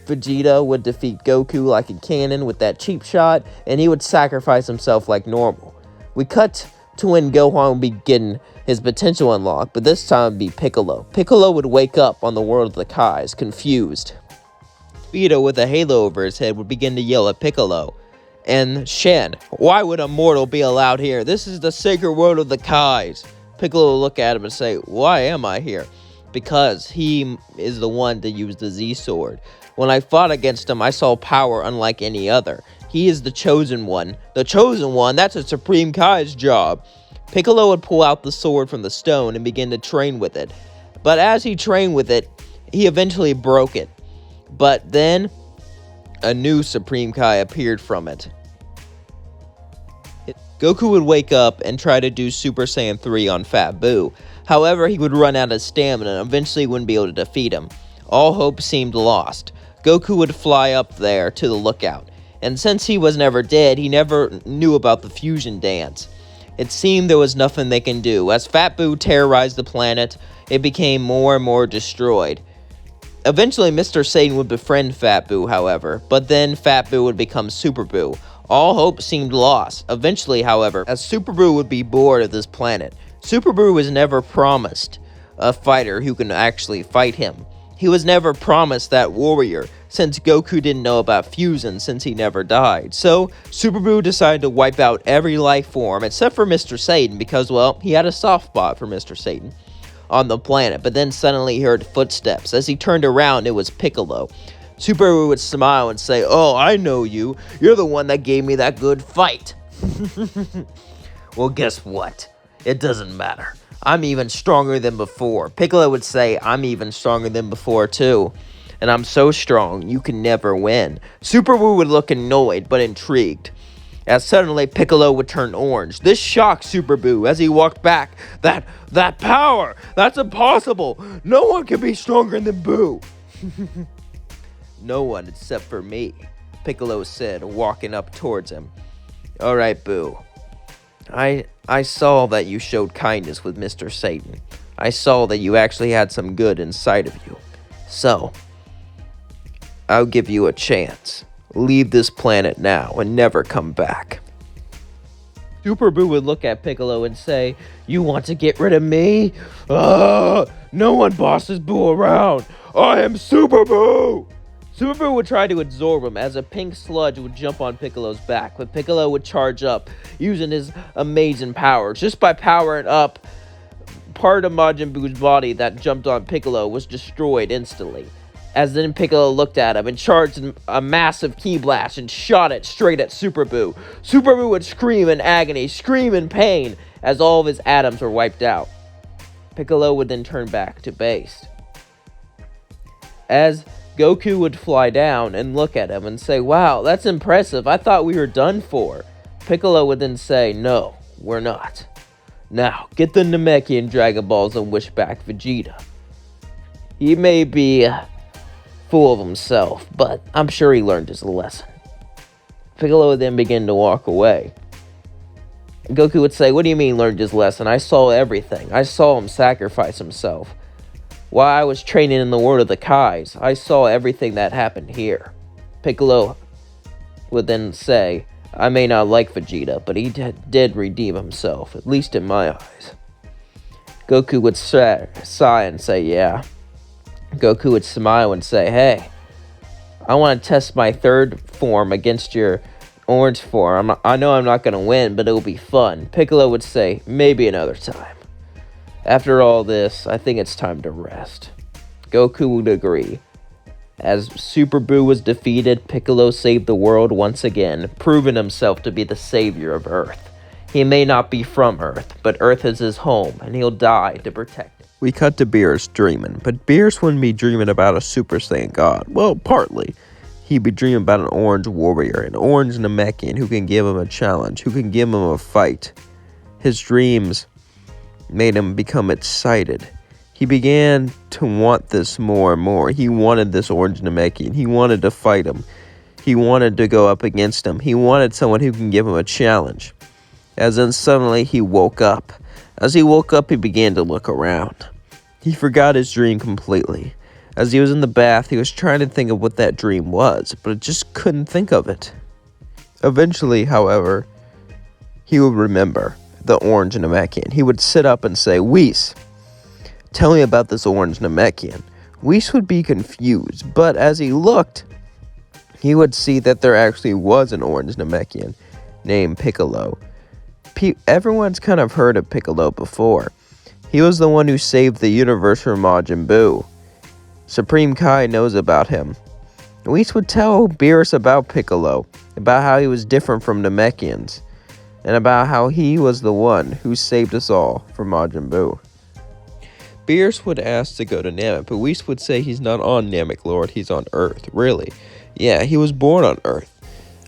Speaker 1: Vegeta would defeat Goku like a cannon with that cheap shot, and he would sacrifice himself like normal. We cut to when Gohan would be getting his potential unlocked, but this time it would be Piccolo. Piccolo would wake up on the world of the Kais, confused. Vegeta, with a halo over his head, would begin to yell at Piccolo. And Shen, "Why would a mortal be allowed here? This is the sacred world of the Kais." Piccolo would look at him and say, "Why am I here?" "Because he is the one to use the Z-Sword. When I fought against him, I saw power unlike any other. He is the chosen one." "The chosen one? That's a Supreme Kai's job." Piccolo would pull out the sword from the stone and begin to train with it. But as he trained with it, he eventually broke it. But then, a new Supreme Kai appeared from it. Goku would wake up and try to do Super Saiyan 3 on Fat Buu. However, he would run out of stamina and eventually wouldn't be able to defeat him. All hope seemed lost. Goku would fly up there to the lookout, and since he was never dead, he never knew about the fusion dance. It seemed there was nothing they can do. As Fat Buu terrorized the planet, it became more and more destroyed. Eventually, Mr. Satan would befriend Fat Buu, however, but then Fat Buu would become Super Buu. All hope seemed lost. Eventually, however, as Super Buu would be bored of this planet, Super Buu was never promised a fighter who can actually fight him. He was never promised that warrior, since Goku didn't know about fusion since he never died. So, Super Buu decided to wipe out every life form except for Mr. Satan because, well, he had a soft spot for Mr. Satan on the planet. But then suddenly he heard footsteps. As he turned around, it was Piccolo. Super Buu would smile and say, "Oh, I know you. You're the one that gave me that good fight." "Well, guess what? It doesn't matter. I'm even stronger than before." Piccolo would say, "I'm even stronger than before too. And I'm so strong, you can never win." Super Buu would look annoyed, but intrigued. As suddenly, Piccolo would turn orange. This shocked Super Buu as he walked back. That power! That's impossible! No one can be stronger than Buu!" "No one except for me," Piccolo said, walking up towards him. "Alright, Buu. I saw that you showed kindness with Mr. Satan. I saw that you actually had some good inside of you. So, I'll give you a chance. Leave this planet now and never come back. Super Boo would look at Piccolo and say, "You want to get rid of me? No one bosses Boo around. I am Super Boo!" Super Boo would try to absorb him as a pink sludge would jump on Piccolo's back, but Piccolo would charge up, using his amazing powers. Just by powering up, part of Majin Buu's body that jumped on Piccolo was destroyed instantly. As then Piccolo looked at him and charged a massive ki blast and shot it straight at Super Boo. Super Boo would scream in agony, scream in pain, as all of his atoms were wiped out. Piccolo would then turn back to base. As Goku would fly down and look at him and say, "Wow, that's impressive. I thought we were done for." Piccolo would then say, "No, we're not. Now, get the Namekian Dragon Balls and wish back Vegeta. He may be full of himself, but I'm sure he learned his lesson." Piccolo would then begin to walk away. Goku would say, "What do you mean learned his lesson? I saw everything. I saw him sacrifice himself. While I was training in the world of the Kais, I saw everything that happened here." Piccolo would then say, "I may not like Vegeta, but he did redeem himself, at least in my eyes." Goku would sigh and say, "Yeah." Goku would smile and say, "Hey, I want to test my third form against your orange form. I know I'm not going to win, but it'll be fun." Piccolo would say, "Maybe another time. After all this, I think it's time to rest." Goku would agree. As Super Boo was defeated, Piccolo saved the world once again, proving himself to be the savior of Earth. He may not be from Earth, but Earth is his home, and he'll die to protect it. We cut to Beerus dreaming, but Beerus wouldn't be dreaming about a Super Saiyan God. Well, partly. He'd be dreaming about an orange warrior, an orange Namekian who can give him a challenge, who can give him a fight. His dreams made him become excited. He began to want this more and more. He wanted this orange Namekian. He wanted to fight him. He wanted to go up against him. He wanted someone who can give him a challenge. As then suddenly he woke up. As he woke up, he began to look around. He forgot his dream completely. As he was in the bath, he was trying to think of what that dream was, but just couldn't think of it. Eventually, however, he would remember the orange Namekian. He would sit up and say, "Whis, tell me about this orange Namekian." Whis would be confused, but as he looked, he would see that there actually was an orange Namekian named Piccolo. Everyone's kind of heard of Piccolo before. He was the one who saved the universe from Majin Buu. Supreme Kai knows about him. Whis would tell Beerus about Piccolo, about how he was different from Namekians, and about how he was the one who saved us all from Majin Buu. Beerus would ask to go to Namek, but Whis would say he's not on Namek, Lord, he's on Earth. Really? Yeah, he was born on Earth.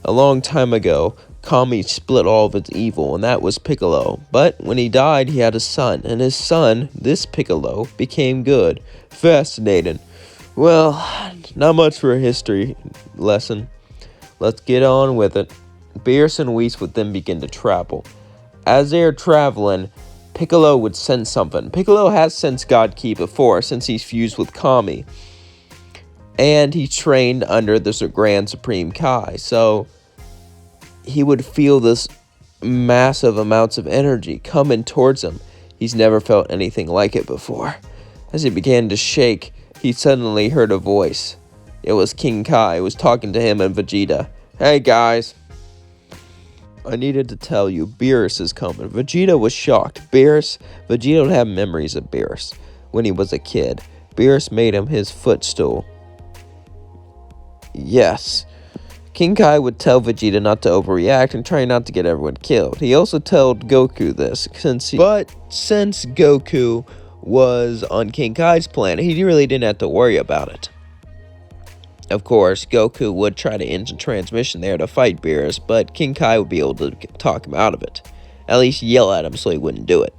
Speaker 1: A long time ago, Kami split all of its evil, and that was Piccolo. But when he died, he had a son, and his son, this Piccolo, became good. Fascinating. Well, not much for a history lesson. Let's get on with it. Beerus and Whis would then begin to travel. As they are traveling, Piccolo would sense something. Piccolo has sensed God Ki before, since he's fused with Kami. And he trained under the Grand Supreme Kai, so he would feel this massive amounts of energy coming towards him. He's never felt anything like it before. As he began to shake, he suddenly heard a voice. It was King Kai. It was talking to him and Vegeta. "Hey guys, I needed to tell you, Beerus is coming." Vegeta was shocked. Vegeta would have memories of Beerus when he was a kid. Beerus made him his footstool. Yes. King Kai would tell Vegeta not to overreact and try not to get everyone killed. He also told Goku this, since Goku was on King Kai's planet, he really didn't have to worry about it. Of course, Goku would try to end the transmission there to fight Beerus, but King Kai would be able to talk him out of it. At least yell at him so he wouldn't do it.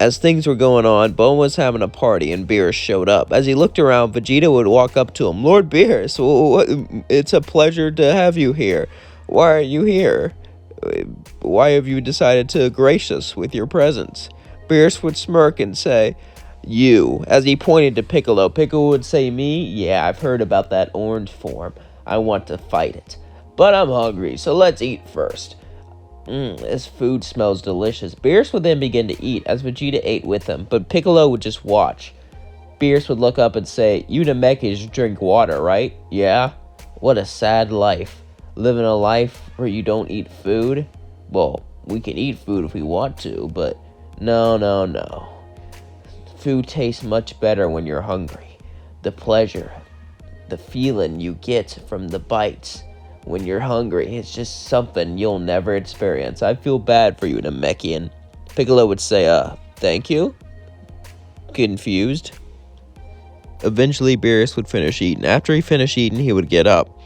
Speaker 1: As things were going on, Bulma was having a party and Beerus showed up. As he looked around, Vegeta would walk up to him. "Lord Beerus, it's a pleasure to have you here. Why are you here? Why have you decided to grace us with your presence?" Beerus would smirk and say, You. As he pointed to Piccolo, Piccolo would say, me? Yeah, I've heard about that orange form. I want to fight it. But I'm hungry, so let's eat first. This food smells delicious. Beerus would then begin to eat as Vegeta ate with him, but Piccolo would just watch. Beerus would look up and say, you Namekians drink water, right? Yeah? What a sad life. Living a life where you don't eat food? Well, we can eat food if we want to, but no. Food tastes much better when you're hungry. The pleasure, the feeling you get from the bites when you're hungry, it's just something you'll never experience. I feel bad for you, Namekian. Piccolo would say, thank you? Confused? Eventually, Beerus would finish eating. After he finished eating, he would get up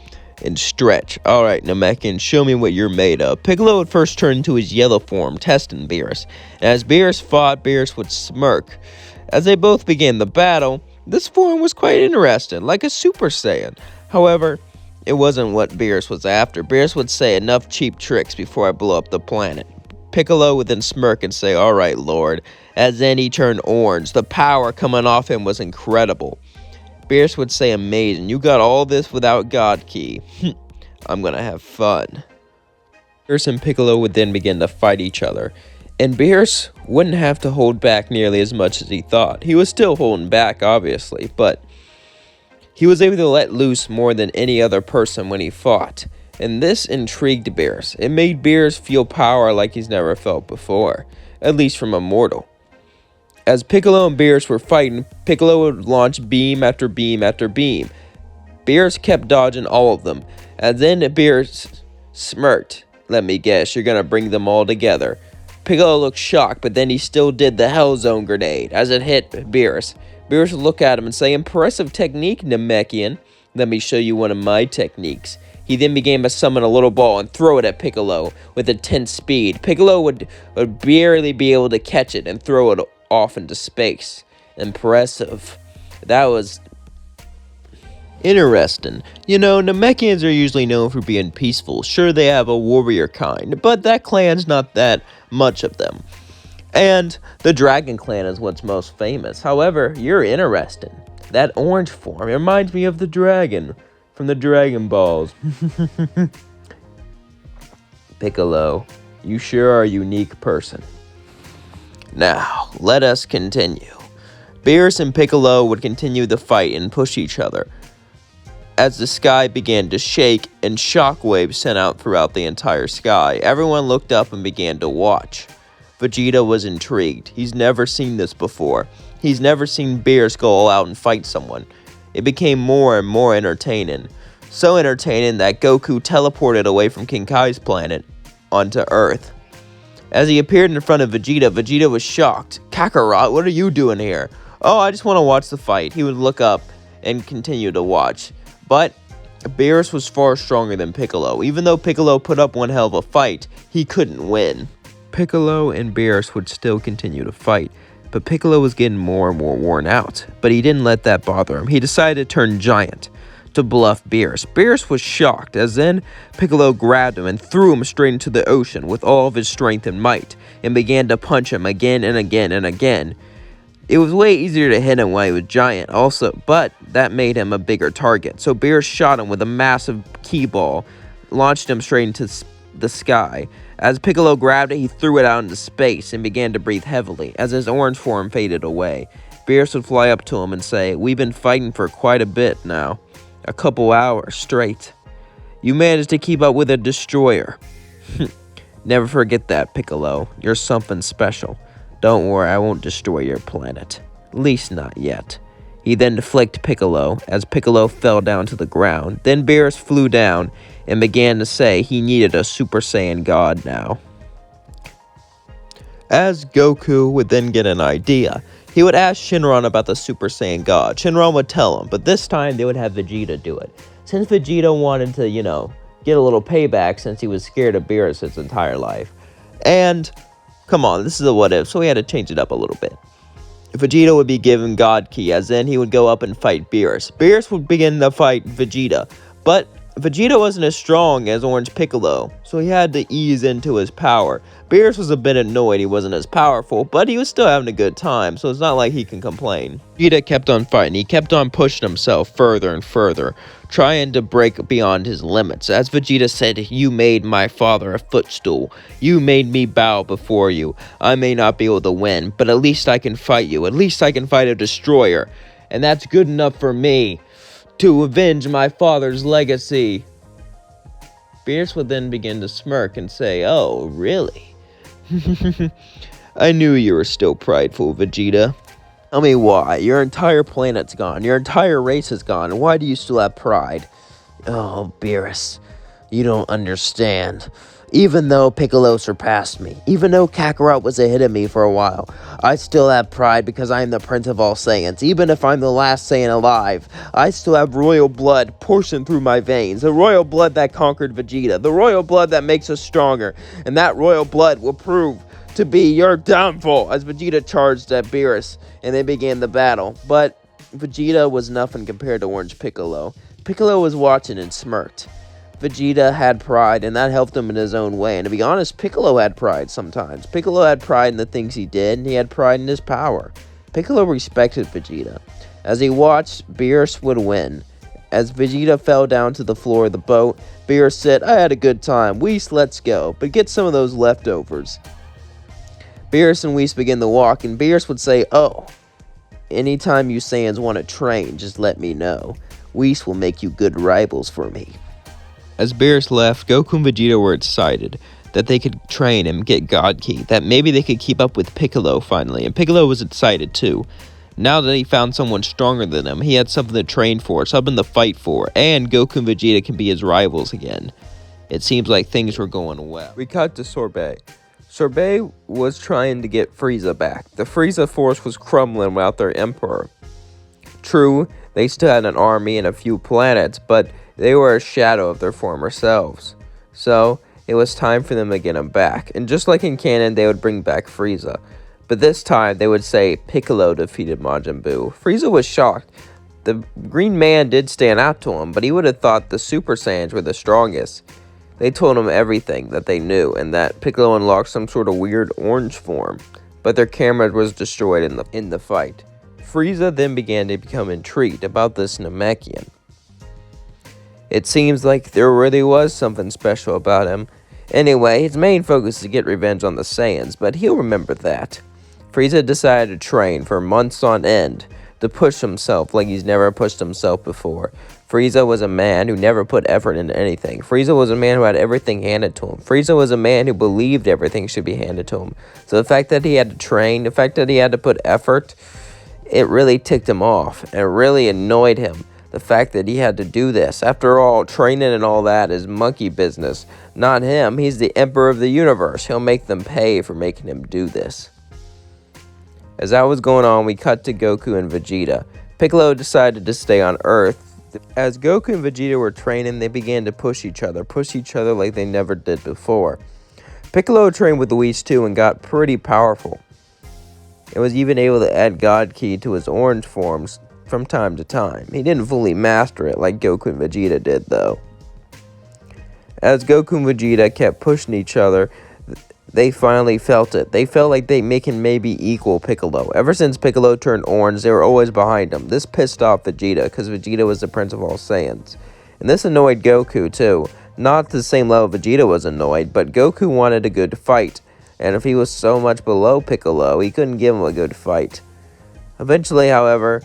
Speaker 1: and stretch. Alright, Namekian, show me what you're made of. Piccolo would first turn into his yellow form, testing Beerus. And as Beerus fought, Beerus would smirk. As they both began the battle, this form was quite interesting, like a Super Saiyan. However, it wasn't what Beerus was after. Beerus would say, enough cheap tricks before I blow up the planet. Piccolo would then smirk and say, alright, Lord. As then he turned orange. The power coming off him was incredible. Beerus would say, amazing. You got all this without God Key. I'm gonna have fun. Beerus and Piccolo would then begin to fight each other. And Beerus wouldn't have to hold back nearly as much as he thought. He was still holding back, obviously, but he was able to let loose more than any other person when he fought. And this intrigued Beerus. It made Beerus feel power like he's never felt before, at least from a mortal. As Piccolo and Beerus were fighting, Piccolo would launch beam after beam after beam. Beerus kept dodging all of them, and then Beerus smirked. Let me guess, you're gonna bring them all together. Piccolo looked shocked, but then he still did the Hell Zone grenade as it hit Beerus. Beerus would look at him and say, impressive technique, Namekian. Let me show you one of my techniques. He then began to summon a little ball and throw it at Piccolo with intense speed. Piccolo would barely be able to catch it and throw it off into space. Impressive. That was interesting. You know, Namekians are usually known for being peaceful. Sure, they have a warrior kind, but that clan's not that much of them. And the Dragon Clan is what's most famous. However, you're interesting. That orange form reminds me of the dragon from the Dragon Balls. Piccolo, you sure are a unique person. Now, let us continue. Beerus and Piccolo would continue the fight and push each other as the sky began to shake and shockwaves sent out throughout the entire sky. Everyone looked up and began to watch. Vegeta was intrigued. He's never seen this before. He's never seen Beerus go all out and fight someone. It became more and more entertaining. So entertaining that Goku teleported away from King Kai's planet onto Earth. As he appeared in front of Vegeta, Vegeta was shocked. Kakarot, what are you doing here? Oh, I just want to watch the fight. He would look up and continue to watch. But Beerus was far stronger than Piccolo. Even though Piccolo put up one hell of a fight, he couldn't win. Piccolo and Beerus would still continue to fight, but Piccolo was getting more and more worn out. But he didn't let that bother him. He decided to turn giant to bluff Beerus. Beerus was shocked, as then Piccolo grabbed him and threw him straight into the ocean with all of his strength and might, and began to punch him again and again and again. It was way easier to hit him while he was giant also, but that made him a bigger target. So Beerus shot him with a massive key ball, launched him straight into the sky. As Piccolo grabbed it, he threw it out into space and began to breathe heavily as his orange form faded away. Beerus would fly up to him and say, we've been fighting for quite a bit now. A couple hours straight. You managed to keep up with a destroyer. Never forget that, Piccolo. You're something special. Don't worry, I won't destroy your planet. At least not yet. He then flicked Piccolo as Piccolo fell down to the ground. Then Beerus flew down and began to say he needed a Super Saiyan God now. As Goku would then get an idea, he would ask Shenron about the Super Saiyan God. Shenron would tell him, but this time they would have Vegeta do it. Since Vegeta wanted to, get a little payback since he was scared of Beerus his entire life. And, come on, this is a what if, so we had to change it up a little bit. Vegeta would be given God Key, as then he would go up and fight Beerus. Beerus would begin to fight Vegeta, but Vegeta wasn't as strong as Orange Piccolo, so he had to ease into his power. Beerus was a bit annoyed he wasn't as powerful, but he was still having a good time, so it's not like he can complain. Vegeta kept on fighting. He kept on pushing himself further and further, trying to break beyond his limits. As Vegeta said, "You made my father a footstool. You made me bow before you. I may not be able to win, but at least I can fight you. At least I can fight a destroyer. And that's good enough for me to avenge my father's legacy." Beerus would then begin to smirk and say, "Oh, really? I knew you were still prideful, Vegeta. Tell me why. Your entire planet's gone. Your entire race is gone. Why do you still have pride?" "Oh, Beerus, you don't understand. Even though Piccolo surpassed me, even though Kakarot was ahead of me for a while, I still have pride because I am the Prince of all Saiyans. Even if I'm the last Saiyan alive, I still have royal blood coursing through my veins. The royal blood that conquered Vegeta. The royal blood that makes us stronger. And that royal blood will prove to be your downfall." As Vegeta charged at Beerus, and they began the battle. But Vegeta was nothing compared to Orange Piccolo. Piccolo was watching and smirked. Vegeta had pride, and that helped him in his own way. And to be honest, Piccolo had pride sometimes. Piccolo had pride in the things he did, and he had pride in his power. Piccolo respected Vegeta. As he watched, Beerus would win. As Vegeta fell down to the floor of the boat, Beerus said, "I had a good time. Whis, let's go. But get some of those leftovers." Beerus and Whis began to walk, and Beerus would say, "Oh, anytime you Saiyans want to train, just let me know. Whis will make you good rivals for me." As Beerus left, Goku and Vegeta were excited that they could train and get God Ki, that maybe they could keep up with Piccolo finally, and Piccolo was excited too. Now that he found someone stronger than him, he had something to train for, something to fight for, and Goku and Vegeta can be his rivals again. It seems like things were going well. We cut to Sorbet. Sorbet was trying to get Frieza back. The Frieza force was crumbling without their emperor. True, they still had an army and a few planets, but they were a shadow of their former selves. So, it was time for them to get him back. And just like in canon, they would bring back Frieza. But this time, they would say Piccolo defeated Majin Buu. Frieza was shocked. The Green Man did stand out to him, but he would have thought the Super Saiyans were the strongest. They told him everything that they knew, and that Piccolo unlocked some sort of weird orange form. But their camera was destroyed in the fight. Frieza then began to become intrigued about this Namekian. It seems like there really was something special about him. Anyway, his main focus is to get revenge on the Saiyans, but he'll remember that. Frieza decided to train for months on end to push himself like he's never pushed himself before. Frieza was a man who never put effort into anything. Frieza was a man who had everything handed to him. Frieza was a man who believed everything should be handed to him. So the fact that he had to train, the fact that he had to put effort, it really ticked him off, and it really annoyed him. The fact that he had to do this. After all, training and all that is monkey business. Not him. He's the emperor of the universe. He'll make them pay for making him do this. As that was going on, we cut to Goku and Vegeta. Piccolo decided to stay on Earth. As Goku and Vegeta were training, they began to push each other like they never did before. Piccolo trained with Whis too and got pretty powerful. It was even able to add God Ki to his orange forms from time to time. He didn't fully master it like Goku and Vegeta did, though. As Goku and Vegeta kept pushing each other, they finally felt it. They felt like they can maybe equal Piccolo. Ever since Piccolo turned orange, they were always behind him. This pissed off Vegeta, because Vegeta was the Prince of all Saiyans. And this annoyed Goku, too. Not to the same level Vegeta was annoyed, but Goku wanted a good fight. And if he was so much below Piccolo, he couldn't give him a good fight. Eventually, however,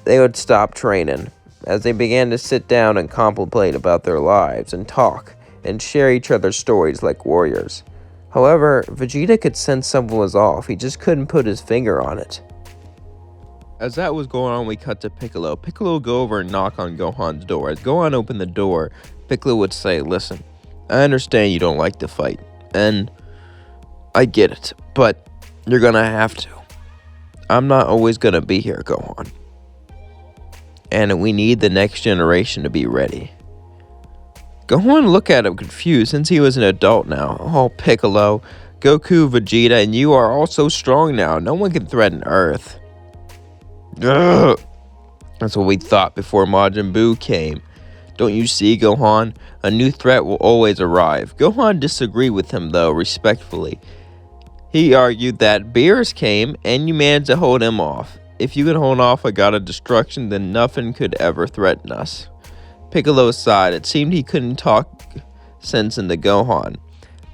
Speaker 1: they would stop training, as they began to sit down and contemplate about their lives, and talk, and share each other's stories like warriors. However, Vegeta could sense something was off. He just couldn't put his finger on it. As that was going on, we cut to Piccolo. Piccolo would go over and knock on Gohan's door. As Gohan opened the door, Piccolo would say, "Listen, I understand you don't like to fight, and I get it, but you're gonna have to. I'm not always gonna be here, Gohan. And we need the next generation to be ready." Gohan looked at him confused since he was an adult now. "Oh, Piccolo, Goku, Vegeta, and you are all so strong now. No one can threaten Earth." Ugh. That's what we thought before Majin Buu came. Don't you see, Gohan? A new threat will always arrive. Gohan disagreed with him, though, respectfully. He argued that Beerus came, and you managed to hold him off. If you could hold off a god of destruction, then nothing could ever threaten us. Piccolo sighed. It seemed he couldn't talk sense into Gohan.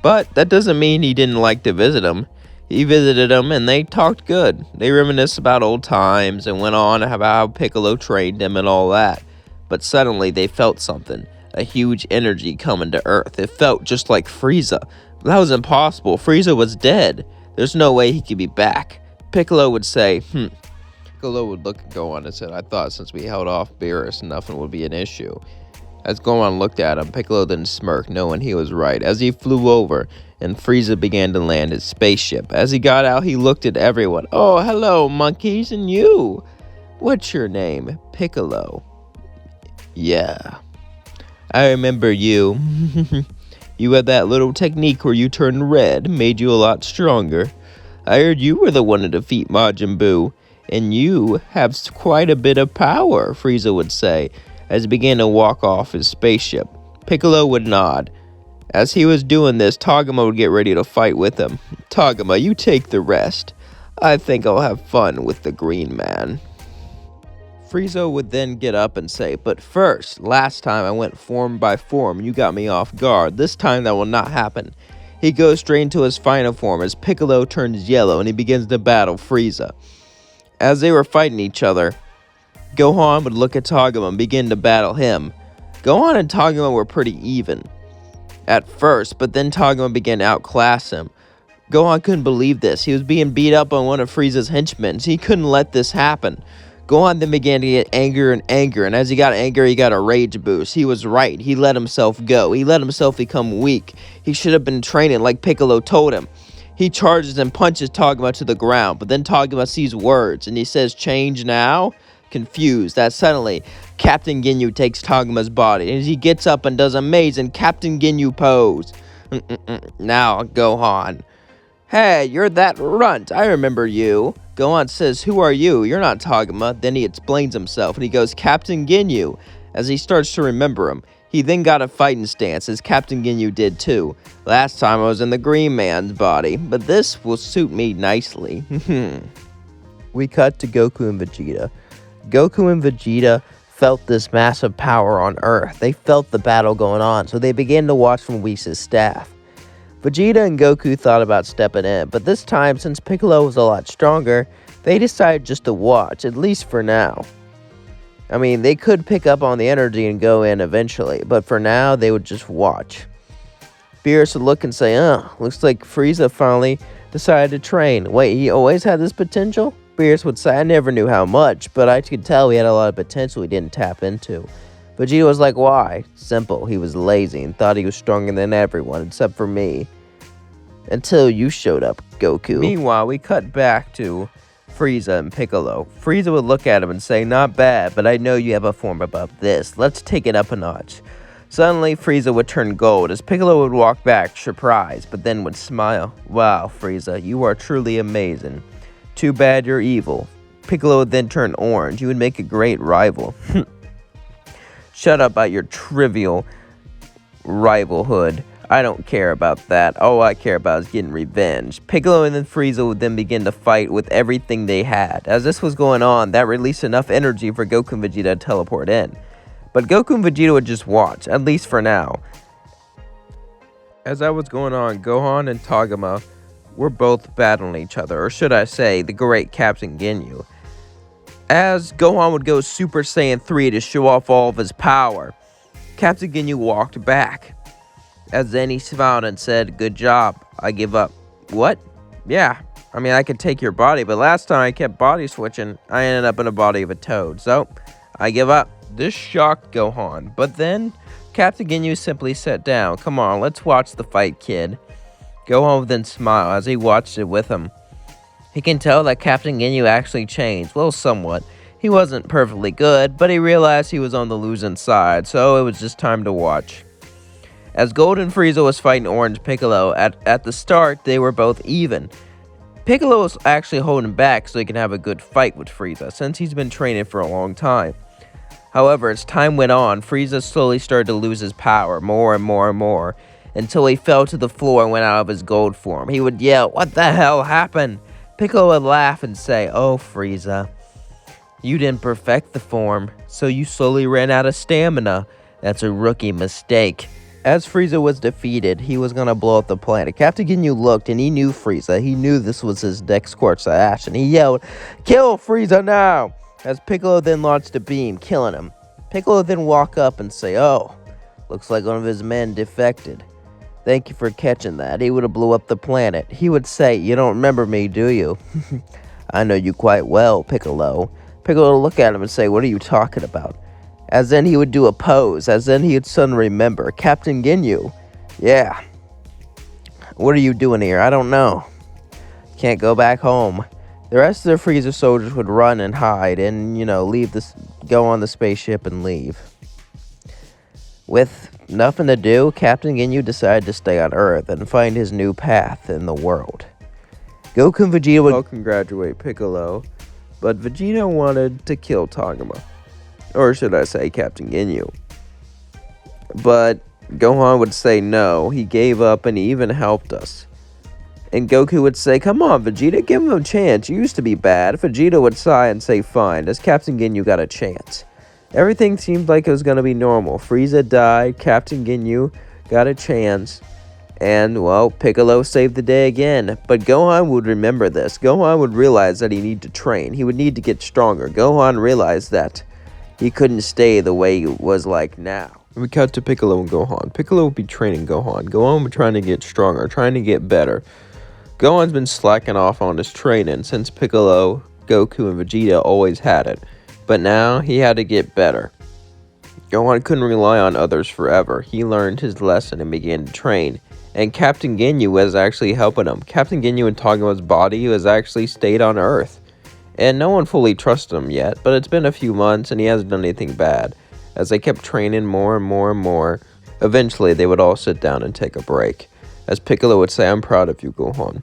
Speaker 1: But that doesn't mean he didn't like to visit him. He visited him, and they talked good. They reminisced about old times and went on about how Piccolo trained him and all that. But suddenly they felt something, a huge energy coming to Earth. It felt just like Frieza. That was impossible. Frieza was dead. There's no way he could be back. Piccolo would say, Piccolo would look at Gohan and said, I thought since we held off Beerus, nothing would be an issue. As Gohan looked at him, Piccolo then smirked, knowing he was right, as he flew over, and Frieza began to land his spaceship. As he got out, he looked at everyone. Oh, hello, monkeys, and you. What's your name? Piccolo. Yeah. I remember you. You had that little technique where you turned red, made you a lot stronger. I heard you were the one to defeat Majin Buu, and you have quite a bit of power, Frieza would say, as he began to walk off his spaceship. Piccolo would nod. As he was doing this, Togama would get ready to fight with him. Togama, you take the rest. I think I'll have fun with the Green Man. Frieza would then get up and say, but first, last time I went form by form, you got me off guard. This time that will not happen. He goes straight into his final form as Piccolo turns yellow and he begins to battle Frieza. As they were fighting each other, Gohan would look at Togama and begin to battle him. Gohan and Togama were pretty even at first, but then Togama began to outclass him. Gohan couldn't believe this. He was being beat up on one of Frieza's henchmen, so he couldn't let this happen. Gohan then began to get angrier and angrier, and as he got angry, he got a rage boost. He was right. He let himself go. He let himself become weak. He should have been training like Piccolo told him. He charges and punches Togama to the ground, but then Togama sees words, and he says, change now? Confused that suddenly, Captain Ginyu takes Togama's body, and as he gets up and does amazing Captain Ginyu pose. Now, Gohan. Hey, you're that runt. I remember you. Gohan says, who are you? You're not Togama. Then he explains himself, and he goes, Captain Ginyu, as he starts to remember him. He then got a fighting stance, as Captain Ginyu did too. Last time I was in the Green Man's body, but this will suit me nicely. We cut to Goku and Vegeta. Goku and Vegeta felt this massive power on Earth. They felt the battle going on, so they began to watch from Whis' staff. Vegeta and Goku thought about stepping in, but this time, since Piccolo was a lot stronger, they decided just to watch, at least for now. I mean, they could pick up on the energy and go in eventually, but for now, they would just watch. Beerus would look and say, looks like Frieza finally decided to train. Wait, he always had this potential? Beerus would say, I never knew how much, but I could tell he had a lot of potential he didn't tap into. Vegeta was like, why? Simple, he was lazy and thought he was stronger than everyone except for me. Until you showed up, Goku. Meanwhile, we cut back to Frieza and Piccolo. Frieza would look at him and say, not bad, but I know you have a form above this. Let's take it up a notch. Suddenly, Frieza would turn gold as Piccolo would walk back, surprised, but then would smile. Wow, Frieza, you are truly amazing. Too bad you're evil. Piccolo would then turn orange. You would make a great rival. Shut up about your trivial rivalhood. I don't care about that. All I care about is getting revenge. Piccolo and then Frieza would then begin to fight with everything they had. As this was going on, that released enough energy for Goku and Vegeta to teleport in. But Goku and Vegeta would just watch, at least for now. As that was going on, Gohan and Togama were both battling each other, or should I say, the great Captain Ginyu. As Gohan would go Super Saiyan 3 to show off all of his power, Captain Ginyu walked back. As then he smiled and said, good job, I give up. What? Yeah, I mean, I could take your body, but last time I kept body switching, I ended up in a body of a toad, so I give up. This shocked Gohan, but then Captain Ginyu simply sat down. Come on, let's watch the fight, kid. Gohan would then smile as he watched it with him. He can tell that Captain Ginyu actually changed, well, somewhat. He wasn't perfectly good, but he realized he was on the losing side, so it was just time to watch. As Golden Frieza was fighting Orange Piccolo, at the start, they were both even. Piccolo was actually holding back so he can have a good fight with Frieza, since he's been training for a long time. However, as time went on, Frieza slowly started to lose his power more and more and more, until he fell to the floor and went out of his gold form. He would yell, "What the hell happened?" Piccolo would laugh and say, "Oh, Frieza, you didn't perfect the form, so you slowly ran out of stamina. That's a rookie mistake." As Frieza was defeated, he was gonna blow up the planet. Captain Ginyu looked, and he knew Frieza. He knew this was his next course of action. He yelled, "Kill Frieza now!" As Piccolo then launched a beam, killing him. Piccolo then walked up and say, "Oh, looks like one of his men defected. Thank you for catching that. He would have blew up the planet." He would say, "You don't remember me, do you?" "I know you quite well, Piccolo." Piccolo would look at him and say, "What are you talking about?" As then he would do a pose, as then he would suddenly remember, "Captain Ginyu." "Yeah. What are you doing here?" "I don't know. Can't go back home." The rest of the Freezer soldiers would run and hide and, go on the spaceship and leave. With nothing to do, Captain Ginyu decided to stay on Earth and find his new path in the world. Goku and Vegeta would congratulate Piccolo, but Vegeta wanted to kill Tagoma. Or should I say Captain Ginyu. But Gohan would say no, he gave up and he even helped us. And Goku would say, "Come on, Vegeta, give him a chance. You used to be bad." Vegeta would sigh and say, "Fine," as Captain Ginyu got a chance. Everything seemed like it was going to be normal. Frieza died, Captain Ginyu got a chance, and, well, Piccolo saved the day again. But Gohan would remember this. Gohan would realize that he needed to train. He would need to get stronger. Gohan realized that he couldn't stay the way he was like now. We cut to Piccolo and Gohan. Piccolo would be training Gohan. Gohan would be trying to get stronger, trying to get better. Gohan's been slacking off on his training since Piccolo, Goku, and Vegeta always had it. But now he had to get better. Gohan couldn't rely on others forever. He learned his lesson and began to train. And Captain Ginyu was actually helping him. Captain Ginyu and Taguma's body has actually stayed on Earth. And no one fully trusted him yet, but it's been a few months and he hasn't done anything bad. As they kept training more and more and more, eventually they would all sit down and take a break. As Piccolo would say, "I'm proud of you, Gohan.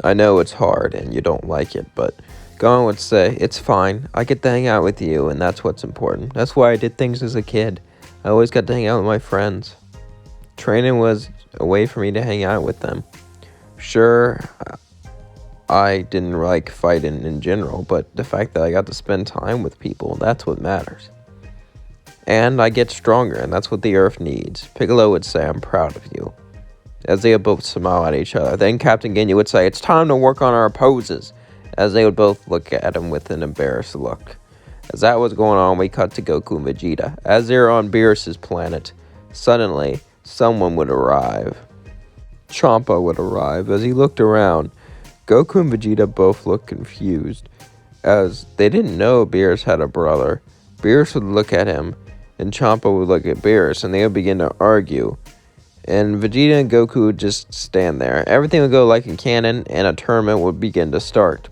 Speaker 1: I know it's hard and you don't like it, but..." Gohan would say, "It's fine. I get to hang out with you, and that's what's important. That's why I did things as a kid. I always got to hang out with my friends. Training was a way for me to hang out with them. Sure, I didn't like fighting in general, but the fact that I got to spend time with people, that's what matters. And I get stronger, and that's what the Earth needs." Piccolo would say, "I'm proud of you." As they would both smile at each other. Then Captain Ginyu would say, "It's time to work on our poses." As they would both look at him with an embarrassed look. As that was going on, we cut to Goku and Vegeta. As they were on Beerus's planet, suddenly, someone would arrive. Champa would arrive. As he looked around, Goku and Vegeta both looked confused, as they didn't know Beerus had a brother. Beerus would look at him, and Champa would look at Beerus, and they would begin to argue. And Vegeta and Goku would just stand there. Everything would go like in canon, and a tournament would begin to start.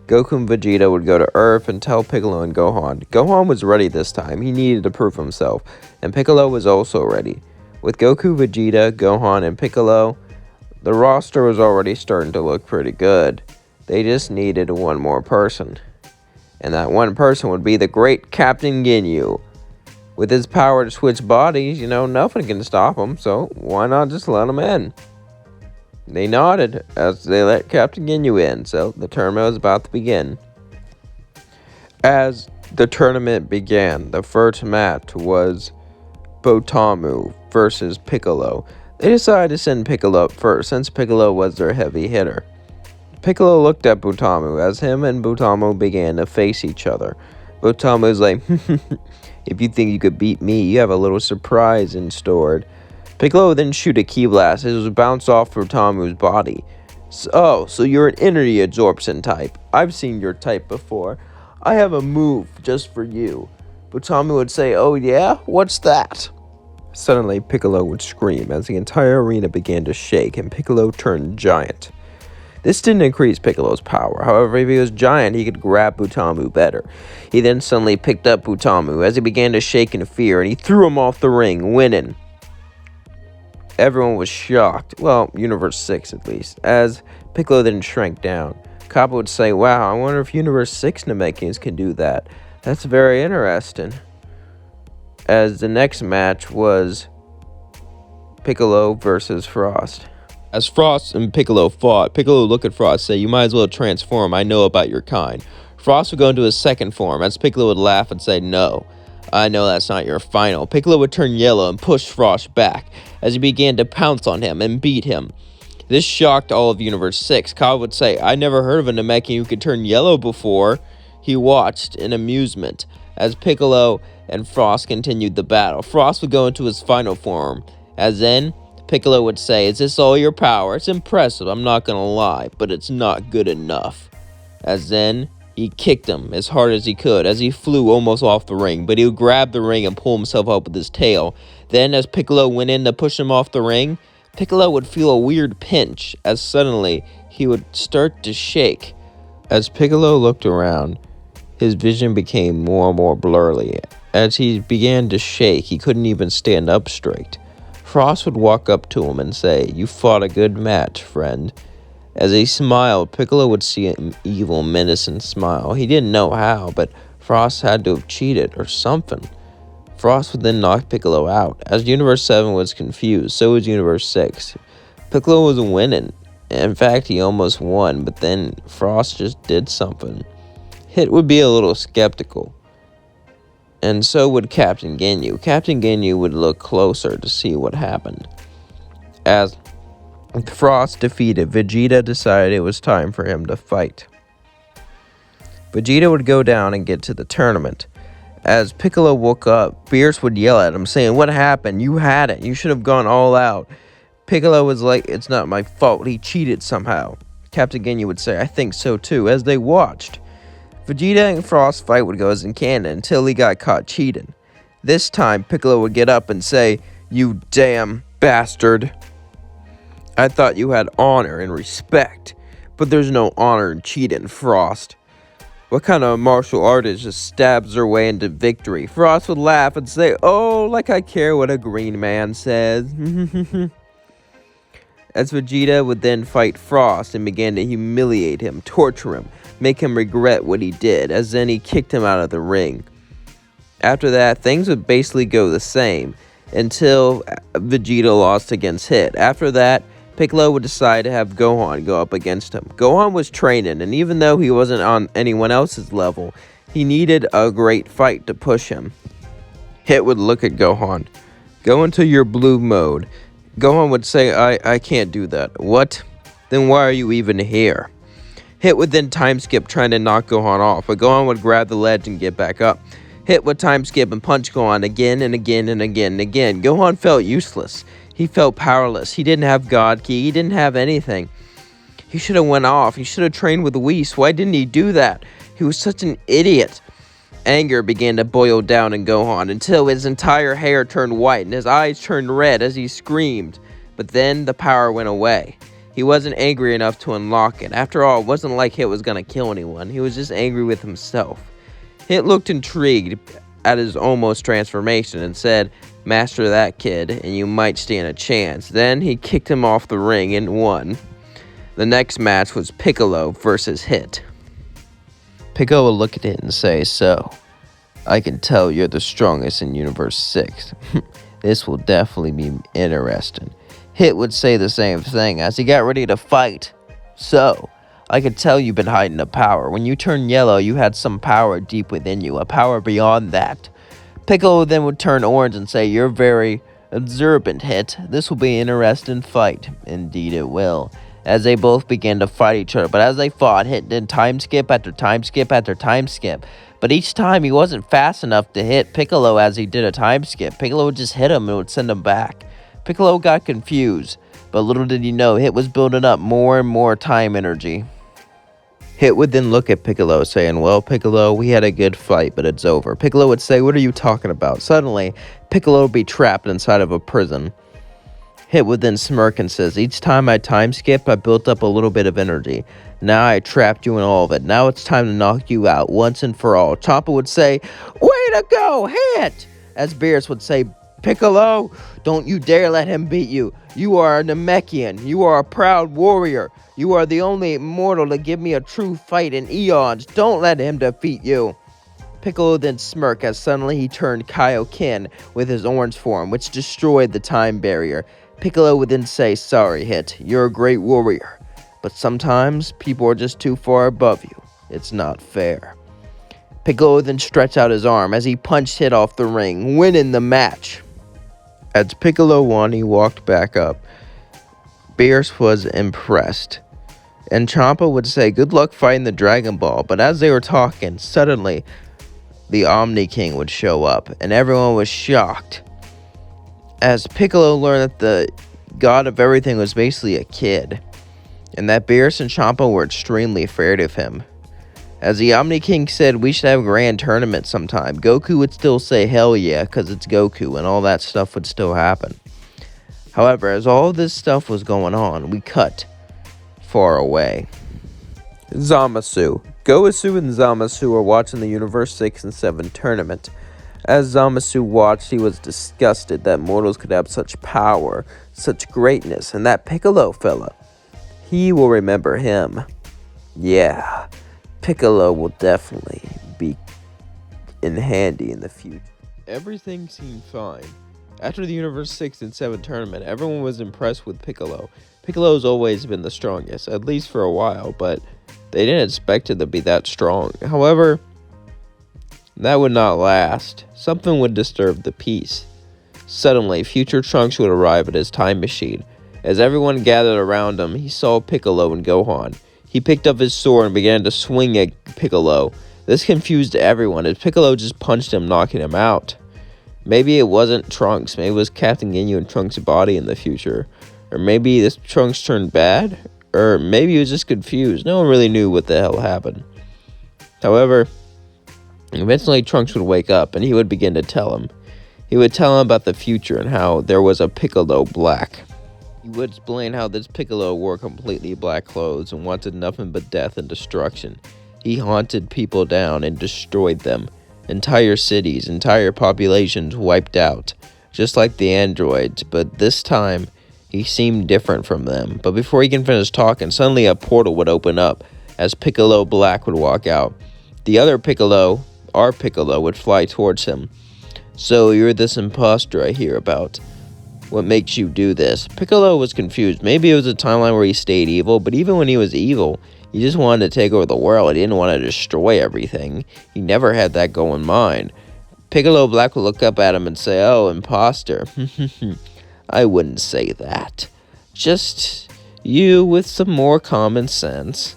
Speaker 1: Goku and Vegeta would go to Earth and tell Piccolo and Gohan. Gohan was ready this time. He needed to prove himself. And Piccolo was also ready. With Goku, Vegeta, Gohan, and Piccolo, the roster was already starting to look pretty good. They just needed one more person. And that one person would be the great Captain Ginyu. With his power to switch bodies, nothing can stop him, so why not just let him in? They nodded as they let Captain Ginyu in, so the tournament was about to begin. As the tournament began, the first match was Botamu versus Piccolo. They decided to send Piccolo up first, since Piccolo was their heavy hitter. Piccolo looked at Botamu as him and Botamu began to face each other. Botamu was like, "If you think you could beat me, you have a little surprise in store." Piccolo would then shoot a ki blast as it would bounce off Botamu's body. So you're an energy absorption type. I've seen your type before. I have a move just for you. Botamu would say, "Oh yeah? What's that?" Suddenly, Piccolo would scream as the entire arena began to shake and Piccolo turned giant. This didn't increase Piccolo's power. However, if he was giant, he could grab Botamu better. He then suddenly picked up Botamu as he began to shake in fear, and he threw him off the ring, winning. Everyone was shocked, well, Universe 6 at least, as Piccolo then shrank down. Kappa would say, "Wow, I wonder if Universe 6 Namekians can do that. That's very interesting." as the next match was Piccolo versus Frost. As Frost and Piccolo fought, Piccolo would look at Frost and say, "You might as well transform, I know about your kind." Frost would go into his second form, as Piccolo would laugh and say, "No, I know that's not your final." Piccolo would turn yellow and push Frost back, as he began to pounce on him and beat him. This shocked all of Universe 6. Kyle would say, "I never heard of a Namekian who could turn yellow before." He watched in amusement as Piccolo and Frost continued the battle. Frost would go into his final form, as then Piccolo would say, "Is this all your power? It's impressive, I'm not gonna lie, but it's not good enough." As then, he kicked him as hard as he could, as he flew almost off the ring, but he would grab the ring and pull himself up with his tail. Then, as Piccolo went in to push him off the ring, Piccolo would feel a weird pinch, as suddenly he would start to shake. As Piccolo looked around, his vision became more and more blurry. As he began to shake, he couldn't even stand up straight. Frost would walk up to him and say, "You fought a good match, friend." As he smiled, Piccolo would see an evil, menacing smile. He didn't know how, but Frost had to have cheated or something. Frost would then knock Piccolo out. As Universe 7 was confused, so was Universe 6. Piccolo was winning. In fact, he almost won, but then Frost just did something. Hit would be a little skeptical, and so would Captain Ginyu. Captain Ginyu would look closer to see what happened. As Frost defeated, Vegeta decided it was time for him to fight. Vegeta would go down and get to the tournament. As Piccolo woke up, Beerus would yell at him, saying, "What happened? You had it. You should have gone all out." Piccolo was like, "It's not my fault. He cheated somehow." Captain Ginyu would say, "I think so too," as they watched. Vegeta and Frost's fight would go as in canon until he got caught cheating. This time, Piccolo would get up and say, "You damn bastard. I thought you had honor and respect, but there's no honor in cheating, Frost. What kind of martial artist just stabs their way into victory?" Frost would laugh and say, "Oh, like I care what a green man says." As Vegeta would then fight Frost and began to humiliate him, torture him, make him regret what he did, as then he kicked him out of the ring. After that, things would basically go the same until Vegeta lost against Hit. After that, Piccolo would decide to have Gohan go up against him. Gohan was training, and even though he wasn't on anyone else's level, he needed a great fight to push him. Hit would look at Gohan. "Go into your blue mode." Gohan would say, I can't do that." "What? Then why are you even here?" Hit would then time skip, trying to knock Gohan off, but Gohan would grab the ledge and get back up. Hit would time skip and punch Gohan again and again and again and again. Gohan felt useless. He felt powerless. He didn't have God Ki. He didn't have anything. He should have went off. He should have trained with Whis. Why didn't he do that? He was such an idiot. Anger began to boil down in Gohan until his entire hair turned white and his eyes turned red as he screamed. But then the power went away. He wasn't angry enough to unlock it. After all, it wasn't like Hit was going to kill anyone. He was just angry with himself. Hit looked intrigued at his almost transformation and said, "Master that kid, and you might stand a chance." Then he kicked him off the ring and won. The next match was Piccolo versus Hit. Piccolo would look at Hit and say, "So, I can tell you're the strongest in Universe 6. This will definitely be interesting." Hit would say the same thing as he got ready to fight. "So, I could tell you've been hiding a power. When you turned yellow, you had some power deep within you, a power beyond that." Piccolo then would turn orange and say, "You're very observant, Hit. This will be an interesting fight." "Indeed it will." As they both began to fight each other, but as they fought, Hit did time skip after time skip after time skip. But each time he wasn't fast enough to hit Piccolo as he did a time skip. Piccolo would just hit him and would send him back. Piccolo got confused, but little did he know Hit was building up more and more time energy. Hit would then look at Piccolo saying, "Well, Piccolo, we had a good fight, but it's over." Piccolo would say, "What are you talking about?" Suddenly, Piccolo would be trapped inside of a prison. Hit would then smirk and says, "Each time I time skip, I built up a little bit of energy. Now I trapped you in all of it. Now it's time to knock you out once and for all." Champa would say, "Way to go, Hit!" As Beerus would say, "Piccolo, don't you dare let him beat you. You are a Namekian. You are a proud warrior. You are the only mortal to give me a true fight in eons. Don't let him defeat you." Piccolo then smirked as suddenly he turned Kaioken with his orange form, which destroyed the time barrier. Piccolo would then say, "Sorry, Hit, you're a great warrior, but sometimes people are just too far above you. It's not fair." Piccolo then stretched out his arm as he punched Hit off the ring, winning the match. As Piccolo won, he walked back up. Beerus was impressed, and Champa would say, "Good luck fighting the Dragon Ball," but as they were talking, suddenly the Omni King would show up, and everyone was shocked, as Piccolo learned that the god of everything was basically a kid, and that Beerus and Champa were extremely afraid of him. As the Omni King said, "We should have a grand tournament sometime," Goku would still say, "Hell yeah," because it's Goku, and all that stuff would still happen. However, as all this stuff was going on, we cut far away. Zamasu. Goku and Zamasu are watching the Universe 6 and 7 tournament. As Zamasu watched, he was disgusted that mortals could have such power, such greatness, and that Piccolo fella. He will remember him. Yeah, Piccolo will definitely be in handy in the future. Everything seemed fine. After the Universe 6 and 7 tournament, everyone was impressed with Piccolo. Piccolo's always been the strongest, at least for a while, but they didn't expect it to be that strong. However, that would not last. Something would disturb the peace. Suddenly, future Trunks would arrive at his time machine. As everyone gathered around him, he saw Piccolo and Gohan. He picked up his sword and began to swing at Piccolo. This confused everyone, as Piccolo just punched him, knocking him out. Maybe it wasn't Trunks, maybe it was Captain Ginyu and Trunks' body in the future. Or maybe this Trunks turned bad? Or maybe he was just confused. No one really knew what the hell happened. However, eventually Trunks would wake up and he would begin to tell him. He would tell him about the future and how there was a Piccolo Black. He would explain how this Piccolo wore completely black clothes and wanted nothing but death and destruction. He hunted people down and destroyed them. Entire cities, entire populations wiped out, just like the androids, but this time he seemed different from them. But before he can finish talking, suddenly a portal would open up as Piccolo Black would walk out. The other Piccolo, our Piccolo, would fly towards him. "So you're this imposter I hear about. What makes you do this?" Piccolo was confused. Maybe it was a timeline where he stayed evil, but even when he was evil, he just wanted to take over the world. He didn't want to destroy everything. He never had that goal in mind. Piccolo Black would look up at him and say, "Oh, imposter." "I wouldn't say that. Just you with some more common sense."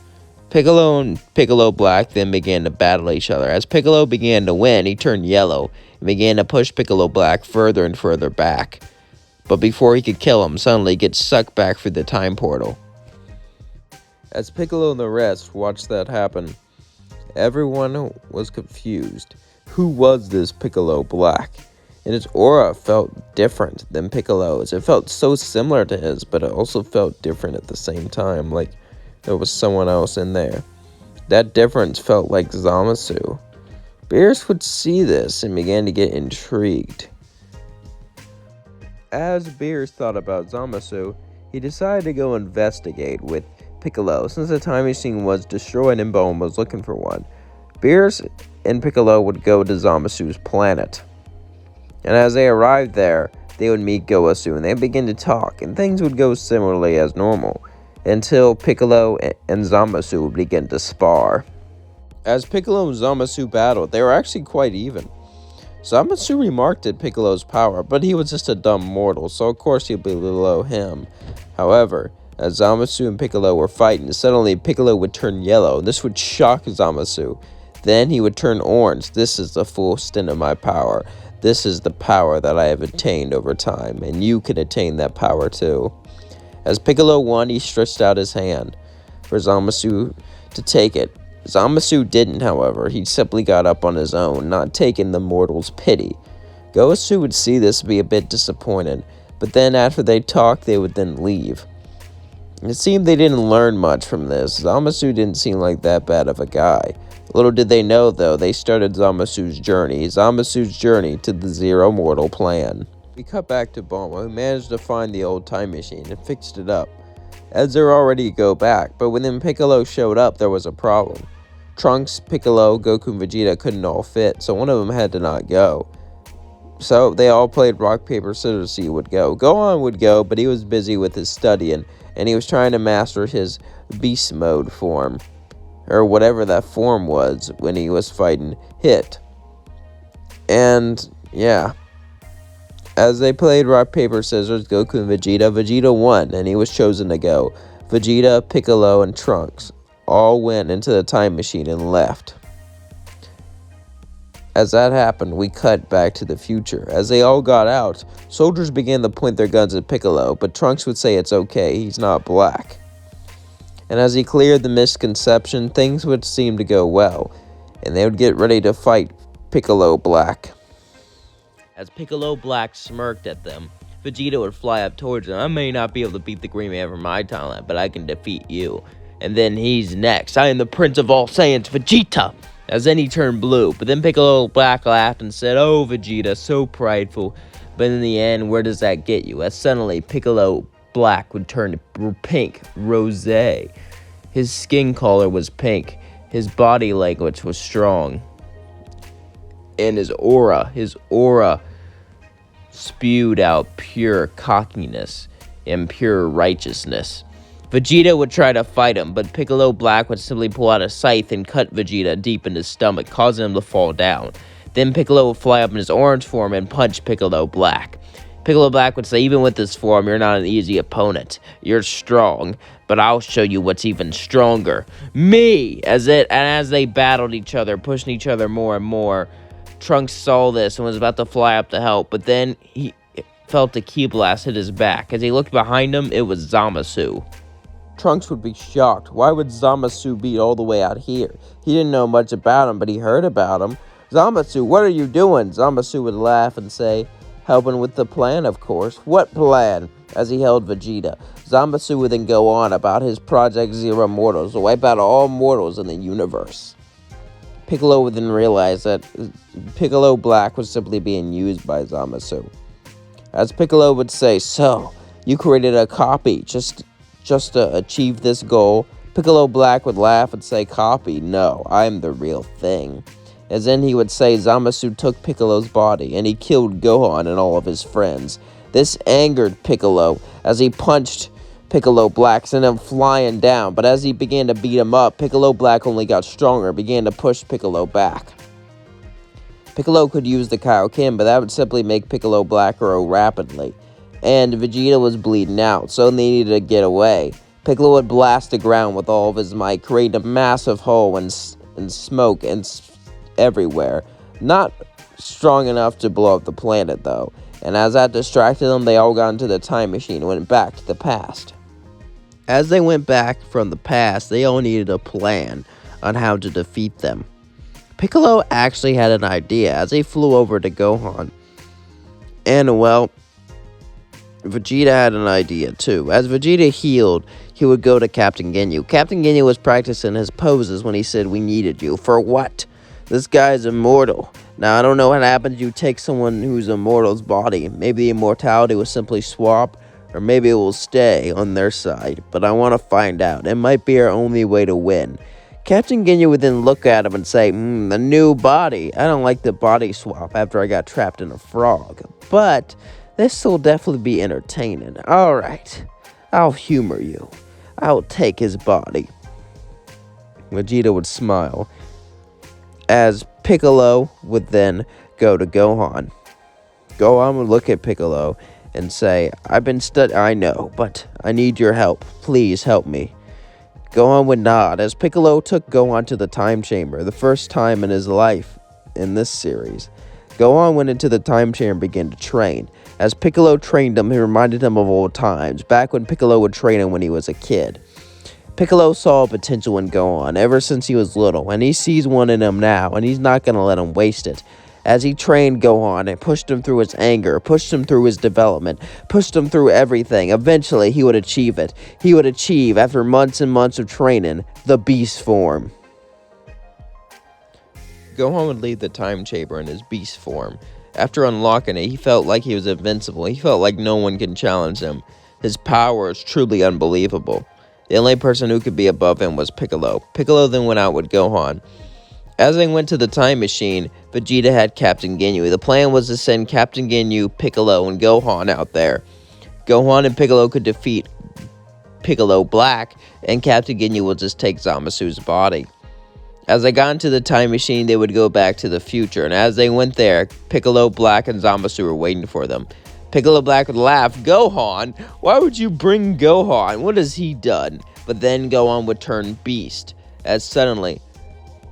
Speaker 1: Piccolo and Piccolo Black then began to battle each other. As Piccolo began to win, he turned yellow and began to push Piccolo Black further and further back. But before he could kill him, suddenly he gets sucked back through the time portal. As Piccolo and the rest watched that happen, everyone was confused. Who was this Piccolo Black? And his aura felt different than Piccolo's. It felt so similar to his, but it also felt different at the same time, like there was someone else in there. That difference felt like Zamasu. Beerus would see this and began to get intrigued. As Beerus thought about Zamasu, he decided to go investigate with Piccolo, since the time machine was destroyed and Bone was looking for one. Beerus and Piccolo would go to Zamasu's planet. And as they arrived there, they would meet Goku and they'd begin to talk, and things would go similarly as normal, until Piccolo and Zamasu would begin to spar. As Piccolo and Zamasu battled, they were actually quite even. Zamasu remarked at Piccolo's power, but he was just a dumb mortal, so of course he'd be below him. However, as Zamasu and Piccolo were fighting, suddenly Piccolo would turn yellow. This would shock Zamasu. Then he would turn orange. This is the full extent of my power. This is the power that I have attained over time, and you can attain that power too. As Piccolo won, he stretched out his hand for Zamasu to take it. Zamasu didn't, however. He simply got up on his own, not taking the mortal's pity. Goku would see this and be a bit disappointed, but then after they talked, they would then leave. It seemed they didn't learn much from this. Zamasu didn't seem like that bad of a guy. Little did they know, though, they started Zamasu's journey to the Zero Mortal Plan. We cut back to Bulma, who managed to find the old time machine and fixed it up, as they were all ready to go back, but when Piccolo showed up, there was a problem. Trunks, Piccolo, Goku, and Vegeta couldn't all fit, so one of them had to not go. So they all played rock, paper, scissors to see who would go. Gohan would go, but he was busy with his studying, and he was trying to master his beast mode form, or whatever that form was when he was fighting Hit. And yeah, as they played rock, paper, scissors, Goku and Vegeta won, and he was chosen to go. Vegeta, Piccolo, and Trunks all went into the time machine and left. As that happened, we cut back to the future. As they all got out, soldiers began to point their guns at Piccolo, but Trunks would say it's okay, he's not black. And as he cleared the misconception, things would seem to go well, and they would get ready to fight Piccolo Black. As Piccolo Black smirked at them, Vegeta would fly up towards him. I may not be able to beat the Green Man from my talent, but I can defeat you. And then he's next. I am the Prince of all Saiyans, Vegeta! As then he turned blue, but then Piccolo Black laughed and said, "Oh, Vegeta, so prideful." But in the end, where does that get you? As suddenly Piccolo Black would turn pink, rosé. His skin color was pink. His body language was strong. And his aura spewed out pure cockiness and pure righteousness. Vegeta would try to fight him, but Piccolo Black would simply pull out a scythe and cut Vegeta deep in his stomach, causing him to fall down. Then Piccolo would fly up in his orange form and punch Piccolo Black. Piccolo Black would say, "Even with this form, you're not an easy opponent. You're strong, but I'll show you what's even stronger. Me!" As they battled each other, pushing each other more and more, Trunks saw this and was about to fly up to help, but then he felt a ki blast hit his back. As he looked behind him, it was Zamasu. Trunks would be shocked. Why would Zamasu be all the way out here? He didn't know much about him, but he heard about him. "Zamasu, what are you doing?" Zamasu would laugh and say, "Helping with the plan, of course." "What plan?" As he held Vegeta. Zamasu would then go on about his Project Zero Mortals to wipe out all mortals in the universe. Piccolo would then realize that Piccolo Black was simply being used by Zamasu. As Piccolo would say, "So, you created a copy just to achieve this goal?" Piccolo Black would laugh and say, "Copy? No, I'm the real thing." As then he would say Zamasu took Piccolo's body and he killed Gohan and all of his friends. This angered Piccolo as he punched Piccolo Black, sent him flying down, but as he began to beat him up, Piccolo Black only got stronger, began to push Piccolo back. Piccolo could use the Kaioken, but that would simply make Piccolo Black grow rapidly. And Vegeta was bleeding out, so they needed to get away. Piccolo would blast the ground with all of his might, creating a massive hole and smoke everywhere. Not strong enough to blow up the planet, though. And as that distracted them, they all got into the time machine and went back to the past. As they went back from the past, they all needed a plan on how to defeat them. Piccolo actually had an idea as he flew over to Gohan. And, well, Vegeta had an idea too. As Vegeta healed, he would go to Captain Ginyu. Captain Ginyu was practicing his poses when he said, "We needed you." "For what?" "This guy's immortal. Now, I don't know what happens. You take someone who's immortal's body. Maybe the immortality will simply swap, or maybe it will stay on their side. But I want to find out. It might be our only way to win." Captain Ginyu would then look at him and say, "The new body. I don't like the body swap after I got trapped in a frog. But this will definitely be entertaining. Alright, I'll humor you. I'll take his body." Vegeta would smile. As Piccolo would then go to Gohan. Gohan would look at Piccolo and say, "I know, but I need your help. Please help me." Gohan would nod as Piccolo took Gohan to the time chamber, the first time in his life in this series. Gohan went into the time chamber and began to train. As Piccolo trained him, he reminded him of old times, back when Piccolo would train him when he was a kid. Piccolo saw potential in Gohan ever since he was little, and he sees one in him now, and he's not going to let him waste it. As he trained Gohan and pushed him through his anger, pushed him through his development, pushed him through everything, eventually he would achieve it. He would achieve, after months and months of training, the beast form. Gohan would leave the time chamber in his beast form. After unlocking it, he felt like he was invincible. He felt like no one can challenge him. His power is truly unbelievable. The only person who could be above him was Piccolo. Piccolo then went out with Gohan. As they went to the time machine, Vegeta had Captain Ginyu. The plan was to send Captain Ginyu, Piccolo, and Gohan out there. Gohan and Piccolo could defeat Piccolo Black, and Captain Ginyu would just take Zamasu's body. As they got into the time machine, they would go back to the future, and as they went there, Piccolo Black and Zamasu were waiting for them. Piccolo Black would laugh, "Gohan? Why would you bring Gohan? What has he done?" But then Gohan would turn beast, as suddenly,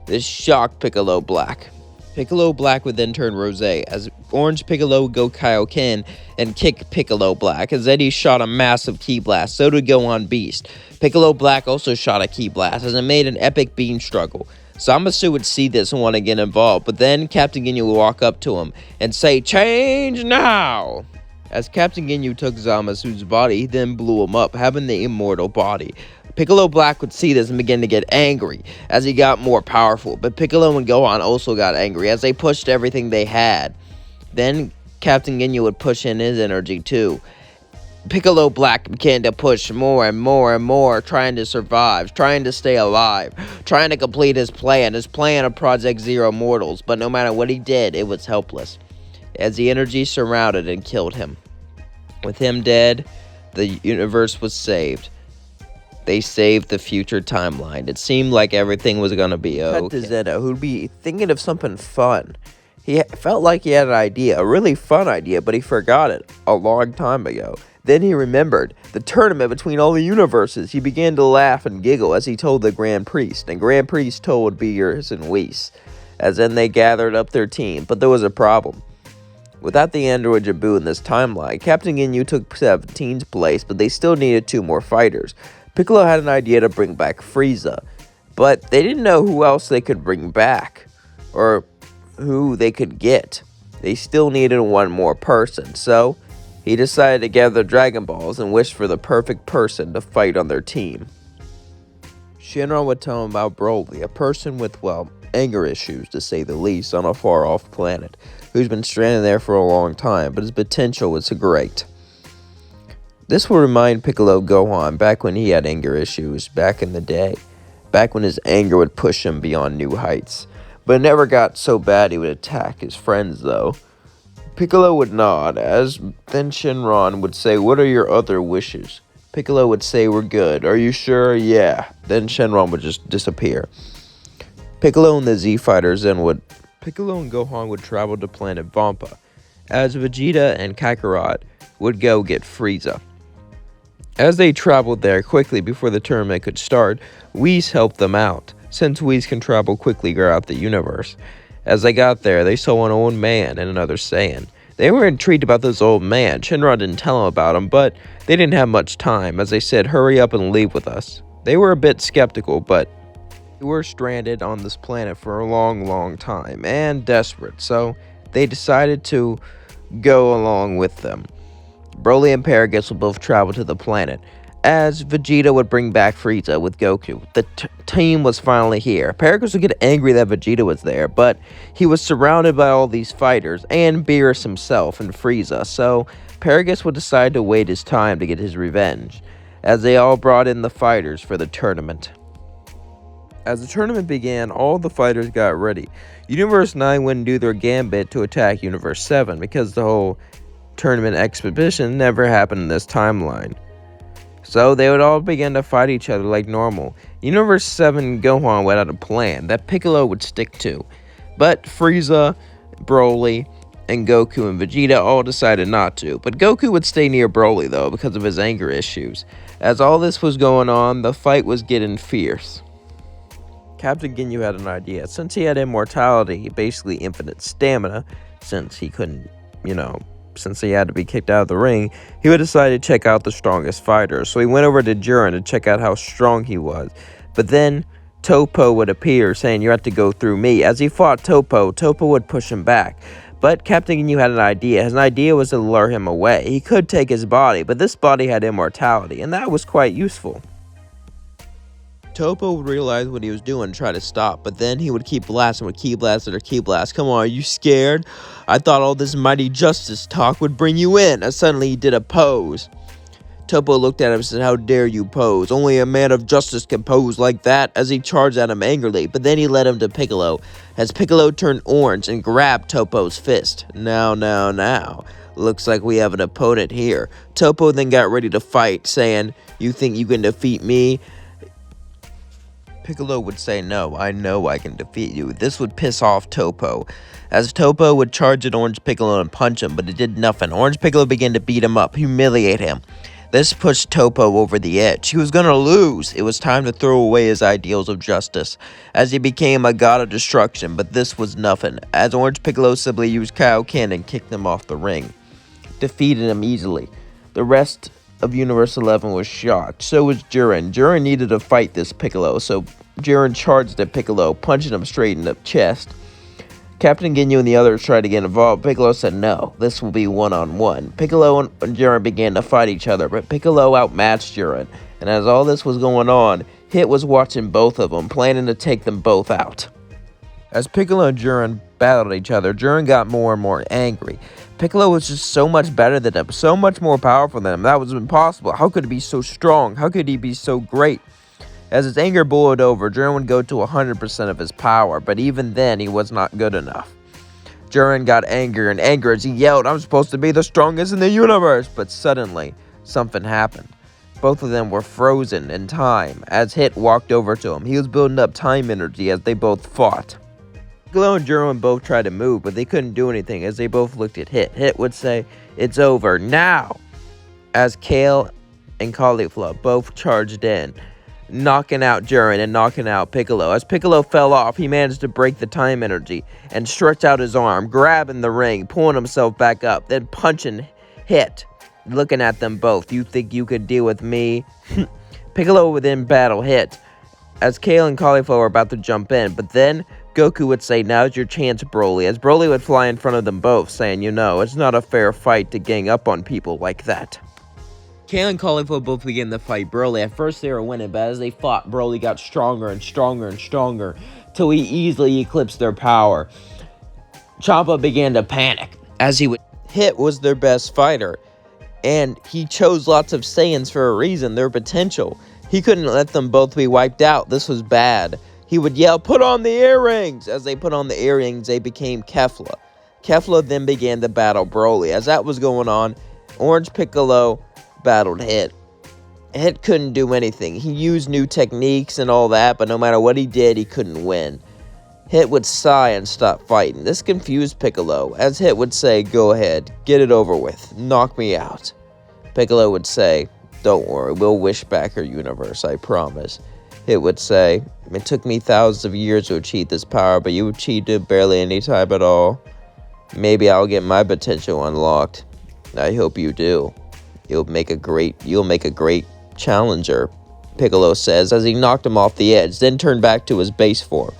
Speaker 1: this shocked Piccolo Black. Piccolo Black would then turn Rosé, as Orange Piccolo would go Kaioken and kick Piccolo Black, as Eddie shot a massive Ki Blast, so did Gohan Beast. Piccolo Black also shot a Ki Blast, as it made an epic beam struggle. Zamasu would see this and want to get involved, but then Captain Ginyu would walk up to him and say, "Change now!" As Captain Ginyu took Zamasu's body, he then blew him up, having the immortal body. Piccolo Black would see this and begin to get angry as he got more powerful, but Piccolo and Gohan also got angry as they pushed everything they had. Then Captain Ginyu would push in his energy too. Piccolo Black began to push more and more and more, trying to survive, trying to stay alive, trying to complete his plan of Project Zero Mortals, but no matter what he did, it was helpless, as the energy surrounded and killed him. With him dead, the universe was saved. They saved the future timeline. It seemed like everything was going to be okay. Cut to Zeno, who'd be thinking of something fun. He felt like he had an idea, a really fun idea, but he forgot it a long time ago. Then he remembered the tournament between all the universes. He began to laugh and giggle as he told the Grand Priest, and Grand Priest told Beerus and Whis, as then they gathered up their team. But there was a problem. Without the android Jabu in this timeline, Captain Ginyu took 17's place, but they still needed 2 more fighters. Piccolo had an idea to bring back Frieza, but they didn't know who else they could bring back, or who they could get. They still needed 1 more person, so he decided to gather Dragon Balls and wish for the perfect person to fight on their team. Shenron would tell him about Broly, a person with, anger issues to say the least, on a far-off planet, who's been stranded there for a long time, but his potential was great. This will remind Piccolo of Gohan back when he had anger issues back in the day, back when his anger would push him beyond new heights. But it never got so bad he would attack his friends, though. Piccolo would nod, as then Shenron would say, "What are your other wishes?" Piccolo would say, "We're good. Are you sure?" "Yeah." Then Shenron would just disappear. Piccolo and Gohan would travel to planet Vampa, as Vegeta and Kakarot would go get Frieza. As they traveled there quickly before the tournament could start, Whis helped them out, since Whis can travel quickly throughout the universe. As they got there, they saw an old man and another Saiyan. They were intrigued about this old man. Shenron didn't tell them about him, but they didn't have much time, as they said, "Hurry up and leave with us." They were a bit skeptical, but they were stranded on this planet for a long time, and desperate, so they decided to go along with them. Broly and Paragus would both travel to the planet, as Vegeta would bring back Frieza with Goku. The team was finally here. Paragus would get angry that Vegeta was there, but he was surrounded by all these fighters, and Beerus himself and Frieza, so Paragus would decide to wait his time to get his revenge, as they all brought in the fighters for the tournament. As the tournament began, all the fighters got ready. Universe 9 wouldn't do their gambit to attack Universe 7, because the whole tournament exhibition never happened in this timeline. So they would all begin to fight each other like normal. Universe 7 Gohan went out a plan that Piccolo would stick to, but Frieza, Broly, and Goku and Vegeta all decided not to. But Goku would stay near Broly though because of his anger issues. As all this was going on, the fight was getting fierce. Captain Ginyu had an idea. Since he had immortality, basically infinite stamina, since he couldn't, since he had to be kicked out of the ring, he would decide to check out the strongest fighter. So he went over to Jiren to check out how strong he was. But then Toppo would appear, saying, "You have to go through me." As he fought Toppo, Toppo would push him back. But Captain Ginyu had an idea. His idea was to lure him away. He could take his body, but this body had immortality, and that was quite useful. Toppo would realize what he was doing and try to stop, but then he would keep blasting with Ki Blast after Ki Blast. "Come on, are you scared? I thought all this mighty justice talk would bring you in." As suddenly he did a pose. Topo looked at him and said, "How dare you pose? Only a man of justice can pose like that," as he charged at him angrily, but then he led him to Piccolo, as Piccolo turned orange and grabbed Topo's fist. Now. Looks like we have an opponent here. Topo then got ready to fight, saying, "You think you can defeat me?" Piccolo would say, "No, I know I can defeat you." This would piss off Topo, as Topo would charge at Orange Piccolo and punch him, but it did nothing. Orange Piccolo began to beat him up, humiliate him. This pushed Topo over the edge. He was gonna lose. It was time to throw away his ideals of justice, as he became a god of destruction, but this was nothing, as Orange Piccolo simply used Kaioken and kicked him off the ring. Defeated him easily. The rest of Universe 11 was shocked. So was Jiren. Jiren needed to fight this Piccolo, so Jiren charged at Piccolo, punching him straight in the chest. Captain Ginyu and the others tried to get involved. Piccolo said no, this will be one-on-one. Piccolo and Jiren began to fight each other, but Piccolo outmatched Jiren. And as all this was going on, Hit was watching both of them, planning to take them both out. As Piccolo and Jiren battled each other, Jiren got more and more angry. Piccolo was just so much better than him, so much more powerful than him. That was impossible. How could he be so strong? How could he be so great? As his anger boiled over, Jiren would go to 100% of his power, but even then, he was not good enough. Jiren got angrier and angrier as he yelled, "I'm supposed to be the strongest in the universe!" But suddenly, something happened. Both of them were frozen in time as Hit walked over to him. He was building up time energy as they both fought. Piccolo and Jiren both tried to move, but they couldn't do anything as they both looked at Hit. Hit would say, "It's over now!" As Kale and Caulifla both charged in, knocking out Jiren and knocking out Piccolo. As Piccolo fell off, he managed to break the time energy and stretch out his arm, grabbing the ring, pulling himself back up, then punching Hit, looking at them both. "You think you could deal with me?" Piccolo would then battle Hit, as Kale and Caulifla were about to jump in, but then Goku would say, "Now's your chance, Broly," as Broly would fly in front of them both, saying, "It's not a fair fight to gang up on people like that." Kale and Caulifla both began to fight Broly. At first they were winning, but as they fought, Broly got stronger and stronger and stronger, till he easily eclipsed their power. Champa began to panic, as Hit was their best fighter, and he chose lots of Saiyans for a reason, their potential. He couldn't let them both be wiped out. This was bad. He would yell, "Put on the earrings!" As they put on the earrings, they became Kefla. Kefla then began to battle Broly. As that was going on, Orange Piccolo battled Hit. Hit couldn't do anything. He used new techniques and all that, but no matter what he did, he couldn't win. Hit would sigh and stop fighting. This confused Piccolo, as Hit would say, "Go ahead, get it over with, knock me out." Piccolo would say, "Don't worry, we'll wish back our universe, I promise." Hit would say, "It took me thousands of years to achieve this power, but you achieved it barely any time at all. Maybe I'll get my potential unlocked. I hope you do. You'll make a great challenger," Piccolo says as he knocked him off the edge, then turned back to his base form.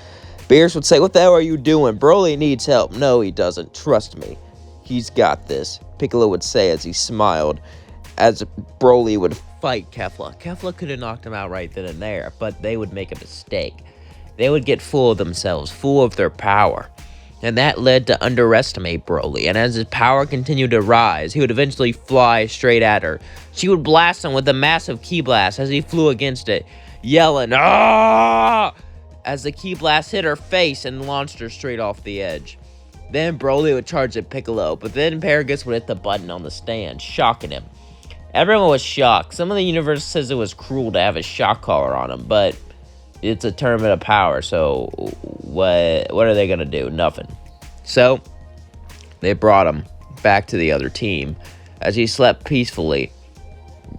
Speaker 1: Beerus would say, "What the hell are you doing? Broly needs help." "No, he doesn't. Trust me. He's got this," Piccolo would say as he smiled, as Broly would fight Kefla. Kefla could have knocked him out right then and there, but they would make a mistake. They would get full of themselves, full of their power. And that led to underestimate Broly, and as his power continued to rise, he would eventually fly straight at her. She would blast him with a massive ki blast as he flew against it, yelling, "Ah!" as the ki blast hit her face and launched her straight off the edge. Then Broly would charge at Piccolo, but then Paragus would hit the button on the stand, shocking him. Everyone was shocked. Some of the universe says it was cruel to have a shock collar on him, but it's a tournament of power, so what are they going to do? Nothing. So, they brought him back to the other team as he slept peacefully.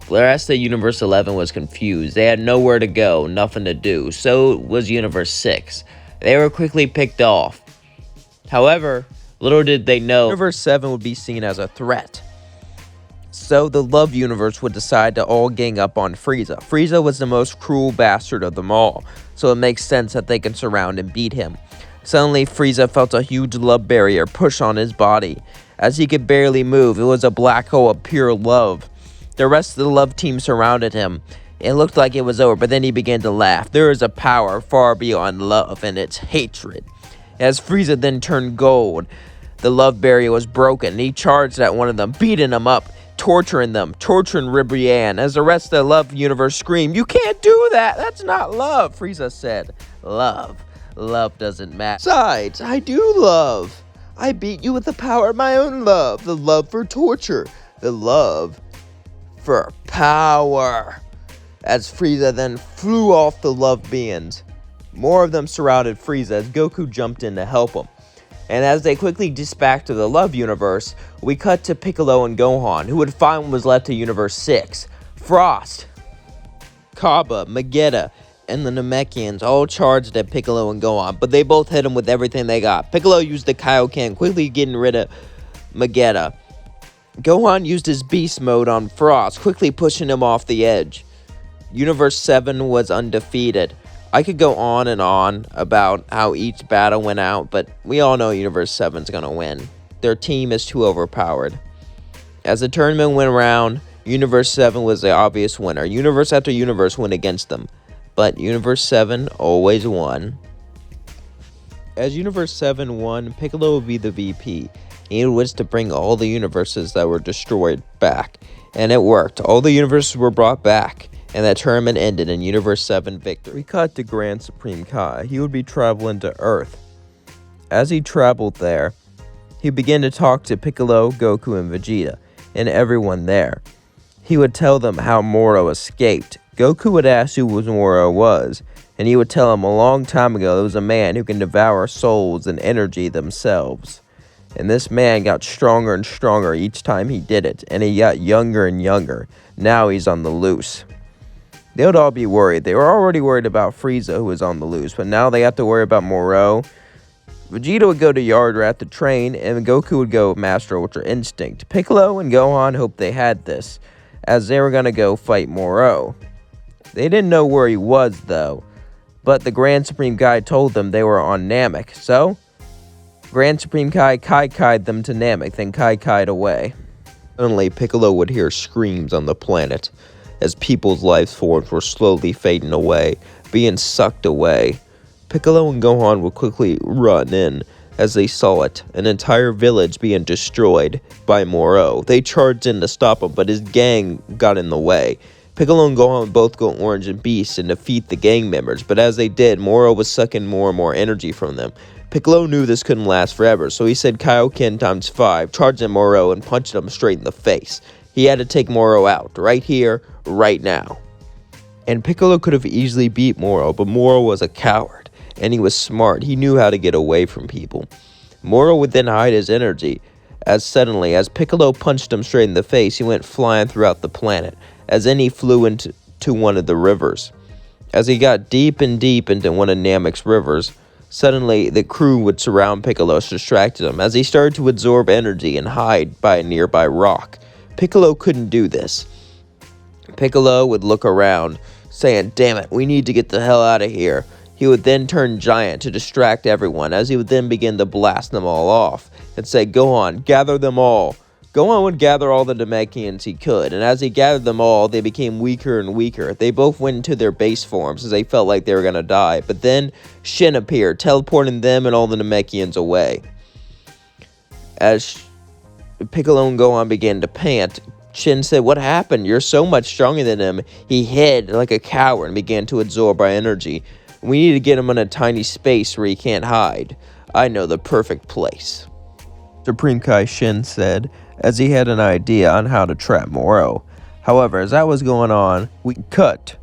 Speaker 1: The rest of Universe 11 was confused. They had nowhere to go, nothing to do. So was Universe 6. They were quickly picked off. However, little did they know, Universe 7 would be seen as a threat. So the Love Universe would decide to all gang up on Frieza. Frieza was the most cruel bastard of them all, so it makes sense that they can surround and beat him. Suddenly, Frieza felt a huge love barrier push on his body. As he could barely move, it was a black hole of pure love. The rest of the Love team surrounded him. It looked like it was over, but then he began to laugh. There is a power far beyond love, and it's hatred. As Frieza then turned gold, the love barrier was broken. He charged at one of them, beating him up torturing them, torturing Ribrianne, as the rest of the love universe screamed, "You can't do that! That's not love!" Frieza said, "Love. Love doesn't matter. Besides, I do love. I beat you with the power of my own love. The love for torture. The love for power." As Frieza then flew off the love beings, more of them surrounded Frieza as Goku jumped in to help him. And as they quickly dispatched to the love universe, we cut to Piccolo and Gohan, who would find what was left to Universe 6. Frost, Kaba, Vegeta, and the Namekians all charged at Piccolo and Gohan, but they both hit him with everything they got. Piccolo used the Kaioken, quickly getting rid of Vegeta. Gohan used his beast mode on Frost, quickly pushing him off the edge. Universe 7 was undefeated. I could go on and on about how each battle went out, but we all know Universe 7's gonna win. Their team is too overpowered. As the tournament went around, Universe 7 was the obvious winner. Universe after universe went against them, but Universe 7 always won. As Universe 7 won, Piccolo would be the VP. He was to bring all the universes that were destroyed back, and it worked. All the universes were brought back, and that tournament ended in Universe 7 victory. We cut to Grand Supreme Kai. He would be traveling to Earth. As he traveled there, he began to talk to Piccolo, Goku, and Vegeta, and everyone there. He would tell them how Moro escaped. Goku would ask who Moro was, and he would tell him a long time ago there was a man who can devour souls and energy themselves. And this man got stronger and stronger each time he did it, and he got younger and younger. Now he's on the loose. They would all be worried. They were already worried about Frieza, who was on the loose, but now they have to worry about Moro. Vegeta would go to Yard Rat to train, and Goku would go Master Ultra Instinct. Piccolo and Gohan hoped they had this, as they were going to go fight Moro. They didn't know where he was, though, but the Grand Supreme Kai told them they were on Namek, so Grand Supreme Kai Kai'd them to Namek, then Kai'd away. Suddenly, Piccolo would hear screams on the planet, as people's life forms were slowly fading away, being sucked away. Piccolo and Gohan would quickly run in as they saw it, an entire village being destroyed by Moro. They charged in to stop him, but his gang got in the way. Piccolo and Gohan would both go orange and beast and defeat the gang members, but as they did, Moro was sucking more and more energy from them. Piccolo knew this couldn't last forever, so he said Kaioken times 5, charged at Moro and punched him straight in the face. He had to take Moro out, right here, right now. And Piccolo could have easily beat Moro, but Moro was a coward, and he was smart. He knew how to get away from people. Moro would then hide his energy, as suddenly, as Piccolo punched him straight in the face, he went flying throughout the planet, as then he flew into one of the rivers. As he got deep and deep into one of Namek's rivers, suddenly the crew would surround Piccolo, distracted him, as he started to absorb energy and hide by a nearby rock. Piccolo couldn't do this. Piccolo would look around, saying, "Damn it, we need to get the hell out of here." He would then turn giant to distract everyone, as he would then begin to blast them all off, and say, "Gohan, gather them all." Gohan would gather all the Namekians he could, and as he gathered them all, they became weaker and weaker. They both went into their base forms, as they felt like they were going to die, but then Shin appeared, teleporting them and all the Namekians away. As Piccolo and Gohan began to pant, Shin said, "What happened? You're so much stronger than him." He hid like a coward and began to absorb our energy. "We need to get him in a tiny space where he can't hide. I know the perfect place." Supreme Kai Shin said, as he had an idea on how to trap Moro. However, as that was going on, we cut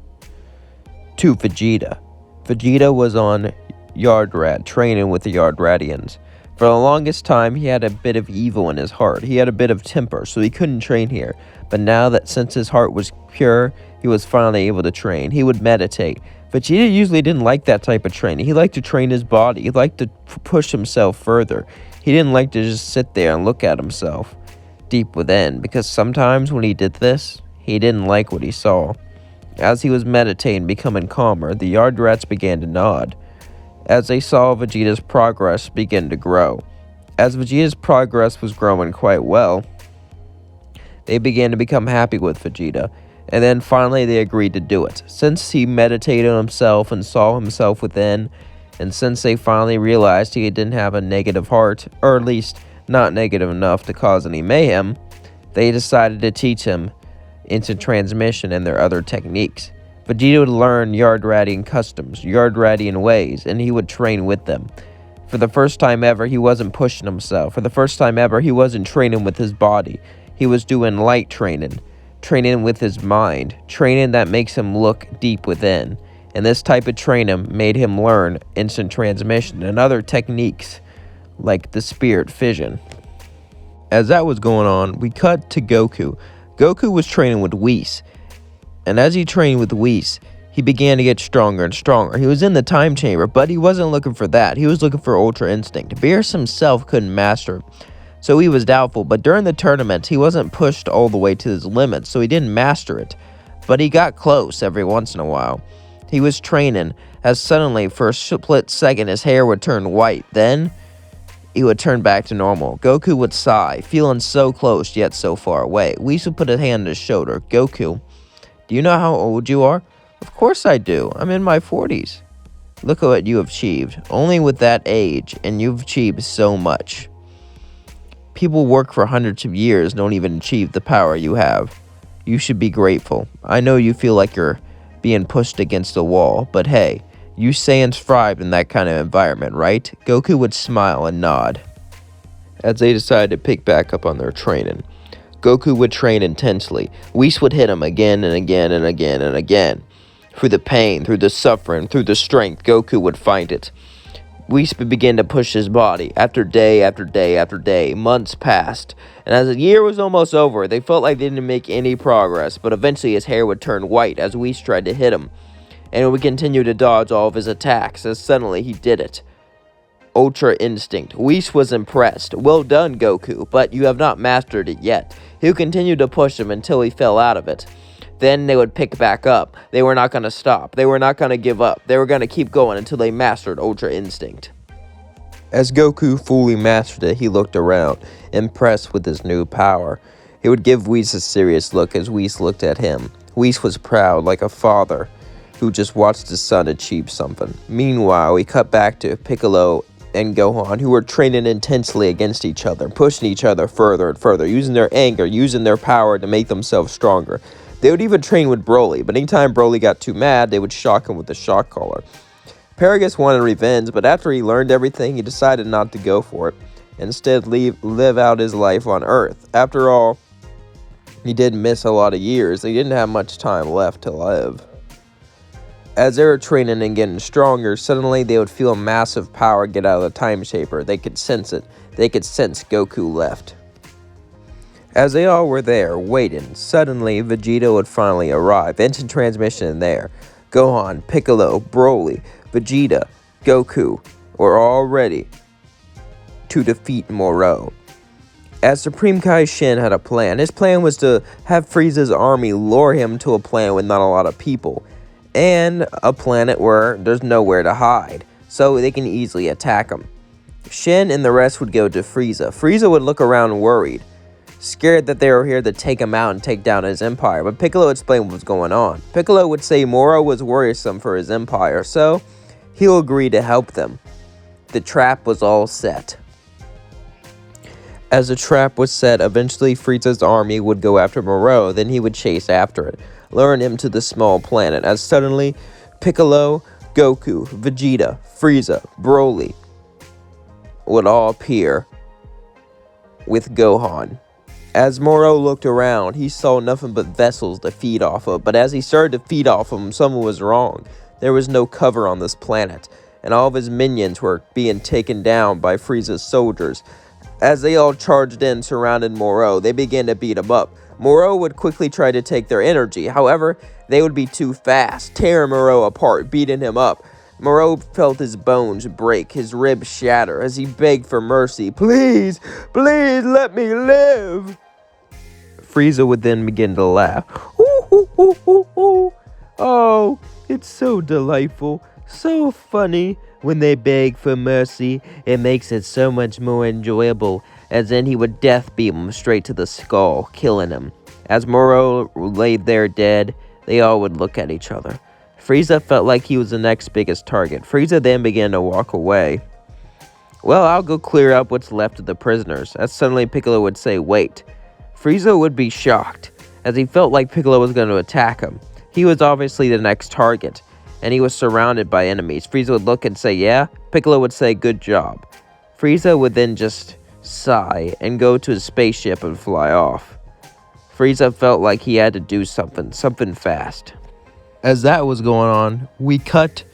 Speaker 1: to Vegeta. Vegeta was on Yard Rat, training with the Yard Ratians. For the longest time, he had a bit of evil in his heart. He had a bit of temper, so he couldn't train here. But now that since his heart was pure, he was finally able to train. He would meditate. Vegeta usually didn't like that type of training. He liked to train his body. He liked to push himself further. He didn't like to just sit there and look at himself deep within, because sometimes when he did this, he didn't like what he saw. As he was meditating, becoming calmer, the Yard Rats began to nod, as they saw Vegeta's progress begin to grow. As Vegeta's progress was growing quite well, they began to become happy with Vegeta, and then finally they agreed to do it. Since he meditated on himself and saw himself within, and since they finally realized he didn't have a negative heart, or at least not negative enough to cause any mayhem, They decided to teach him instant transmission and their other techniques. Vegeta would learn Yardratian customs, Yardratian ways, and he would train with them. For the first time ever, he wasn't pushing himself. For the first time ever, he wasn't training with his body. He was doing light training, training with his mind, training that makes him look deep within. And this type of training made him learn instant transmission and other techniques like the spirit fission. As that was going on, we cut to Goku. Goku was training with Whis, and as he trained with Whis, he began to get stronger and stronger. He was in the time chamber, but he wasn't looking for that. He was looking for Ultra Instinct. Beerus himself couldn't master it, so he was doubtful, but during the tournament, he wasn't pushed all the way to his limits, so he didn't master it. But he got close every once in a while. He was training, as suddenly, for a split second, his hair would turn white. Then, he would turn back to normal. Goku would sigh, feeling so close yet so far away. Whis would put a hand on his shoulder. Goku, do you know how old you are? Of course I do. I'm in my 40s. Look at what you have achieved. Only with that age, and you've achieved so much. People work for hundreds of years and don't even achieve the power you have. You should be grateful. I know you feel like you're being pushed against the wall, but hey, you Saiyans thrived in that kind of environment, right? Goku would smile and nod. As they decided to pick back up on their training, Goku would train intensely. Whis would hit him again and again and again and again. Through the pain, through the suffering, through the strength, Goku would fight it. Whis began to push his body. After day after day after day, months passed. And as the year was almost over, they felt like they didn't make any progress. But eventually his hair would turn white as Whis tried to hit him. And he would continue to dodge all of his attacks as suddenly he did it. Ultra Instinct. Whis was impressed. Well done, Goku, but you have not mastered it yet. He would continue to push him until he fell out of it. Then they would pick back up. They were not going to stop. They were not going to give up. They were going to keep going until they mastered Ultra Instinct. As Goku fully mastered it, he looked around, impressed with his new power. He would give Whis a serious look as Whis looked at him. Whis was proud, like a father who just watched his son achieve something. Meanwhile, we cut back to Piccolo and Gohan, who were training intensely against each other, pushing each other further and further, using their anger, using their power to make themselves stronger. They would even train with Broly, but anytime Broly got too mad, they would shock him with the shock collar. Paragus wanted revenge, but after he learned everything, he decided not to go for it. Instead, live out his life on Earth. After all, he did miss a lot of years. He didn't have much time left to live. As they were training and getting stronger, suddenly they would feel a massive power get out of the time chamber. They could sense it. They could sense Goku left. As they all were there, waiting, suddenly Vegeta would finally arrive. Instant transmission there. Gohan, Piccolo, Broly, Vegeta, Goku were all ready to defeat Moro. As Supreme Kai Shen had a plan. His plan was to have Frieza's army lure him to a planet with not a lot of people, and a planet where there's nowhere to hide, so they can easily attack him. Shen and the rest would go to Frieza. Frieza would look around worried, scared that they were here to take him out and take down his empire, but Piccolo explained what was going on. Piccolo would say Moro was worrisome for his empire, so he'll agree to help them. The trap was all set. As the trap was set, eventually Frieza's army would go after Moro, then he would chase after it, luring him to the small planet, as suddenly Piccolo, Goku, Vegeta, Frieza, Broly would all appear with Gohan. As Moro looked around, he saw nothing but vessels to feed off of, but as he started to feed off of them, something was wrong. There was no cover on this planet, and all of his minions were being taken down by Frieza's soldiers. As they all charged in, surrounded Moro, they began to beat him up. Moro would quickly try to take their energy, however, they would be too fast, tearing Moro apart, beating him up. Moro felt his bones break, his ribs shatter, as he begged for mercy. Please, please let me live. Frieza would then begin to laugh. Ooh, ooh, ooh, ooh, ooh. Oh, it's so delightful, so funny. When they beg for mercy, it makes it so much more enjoyable, as then he would death beam him straight to the skull, killing him. As Moro lay there dead, they all would look at each other. Frieza felt like he was the next biggest target. Frieza then began to walk away. Well, I'll go clear up what's left of the prisoners, as suddenly Piccolo would say, wait. Frieza would be shocked, as he felt like Piccolo was going to attack him. He was obviously the next target, and he was surrounded by enemies. Frieza would look and say, "Yeah?" Piccolo would say, "Good job." Frieza would then just sigh and go to his spaceship and fly off. Frieza felt like he had to do something fast. As that was going on, we cut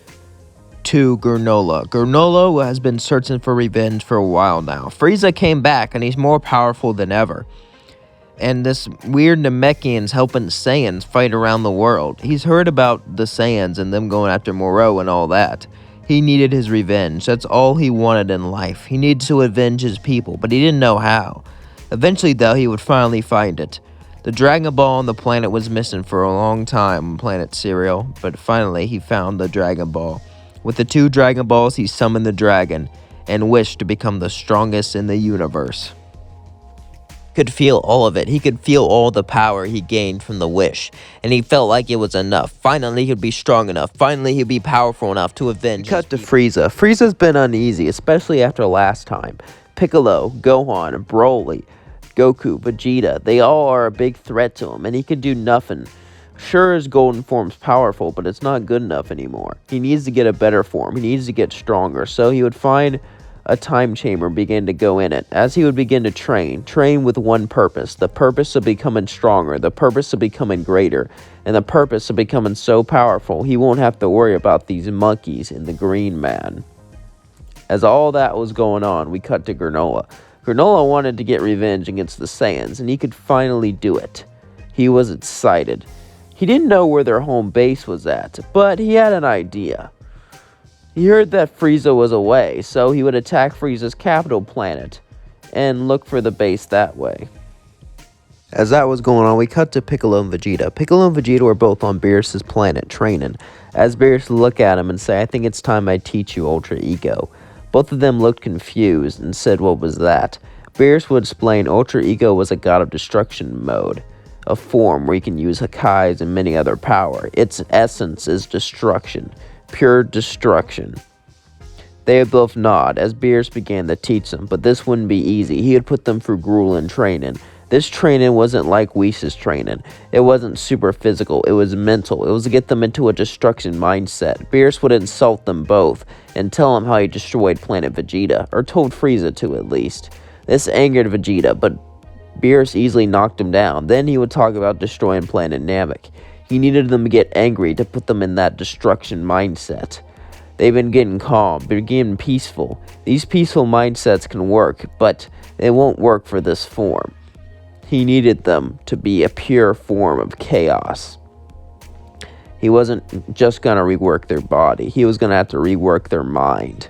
Speaker 1: to Granola. Granola has been searching for revenge for a while now. Frieza came back, and he's more powerful than ever. And this weird Namekian's helping Saiyans fight around the world. He's heard about the Saiyans and them going after Moro and all that. He needed his revenge. That's all he wanted in life. He needed to avenge his people, but he didn't know how. Eventually, though, he would finally find it. The Dragon Ball on the planet was missing for a long time on planet Cereal, but finally he found the Dragon Ball. With the 2 Dragon Balls, he summoned the dragon and wished to become the strongest in the universe. Could feel all of it. He could feel all the power he gained from the wish, and he felt like it was enough. Finally, he'd be strong enough. Finally, he'd be powerful enough to avenge. Cut to Frieza. Frieza's been uneasy, especially after last time. Piccolo, Gohan, Broly, Goku, Vegeta, they all are a big threat to him, and he can do nothing. Sure, his golden form's powerful, but it's not good enough anymore. He needs to get a better form. He needs to get stronger, so he would find a time chamber and begin to go in it. As he would begin to train with one purpose, the purpose of becoming stronger, the purpose of becoming greater, and the purpose of becoming so powerful he won't have to worry about these monkeys and the green man. As all that was going on, we cut to Granola. Granola wanted to get revenge against the Saiyans, and he could finally do it. He was excited. He didn't know where their home base was at, but he had an idea. He heard that Frieza was away, so he would attack Frieza's capital planet and look for the base that way. As that was going on, we cut to Piccolo and Vegeta. Piccolo and Vegeta were both on Beerus's planet training. As Beerus would look at him and say, "I think it's time I teach you Ultra Ego." Both of them looked confused and said, "What was that?" Beerus would explain Ultra Ego was a god of destruction mode, a form where you can use Hakkai's and many other power. Its essence is destruction. Pure destruction. They would both nod as Beerus began to teach them, but this wouldn't be easy. He would put them through grueling training. This training wasn't like Whis' training. It wasn't super physical, it was mental. It was to get them into a destruction mindset. Beerus would insult them both and tell them how he destroyed Planet Vegeta, or told Frieza to at least. This angered Vegeta, but Beerus easily knocked him down. Then he would talk about destroying Planet Namek. He needed them to get angry to put them in that destruction mindset. They've been getting calm, been getting peaceful. These peaceful mindsets can work, but they won't work for this form. He needed them to be a pure form of chaos. He wasn't just going to rework their body. He was going to have to rework their mind.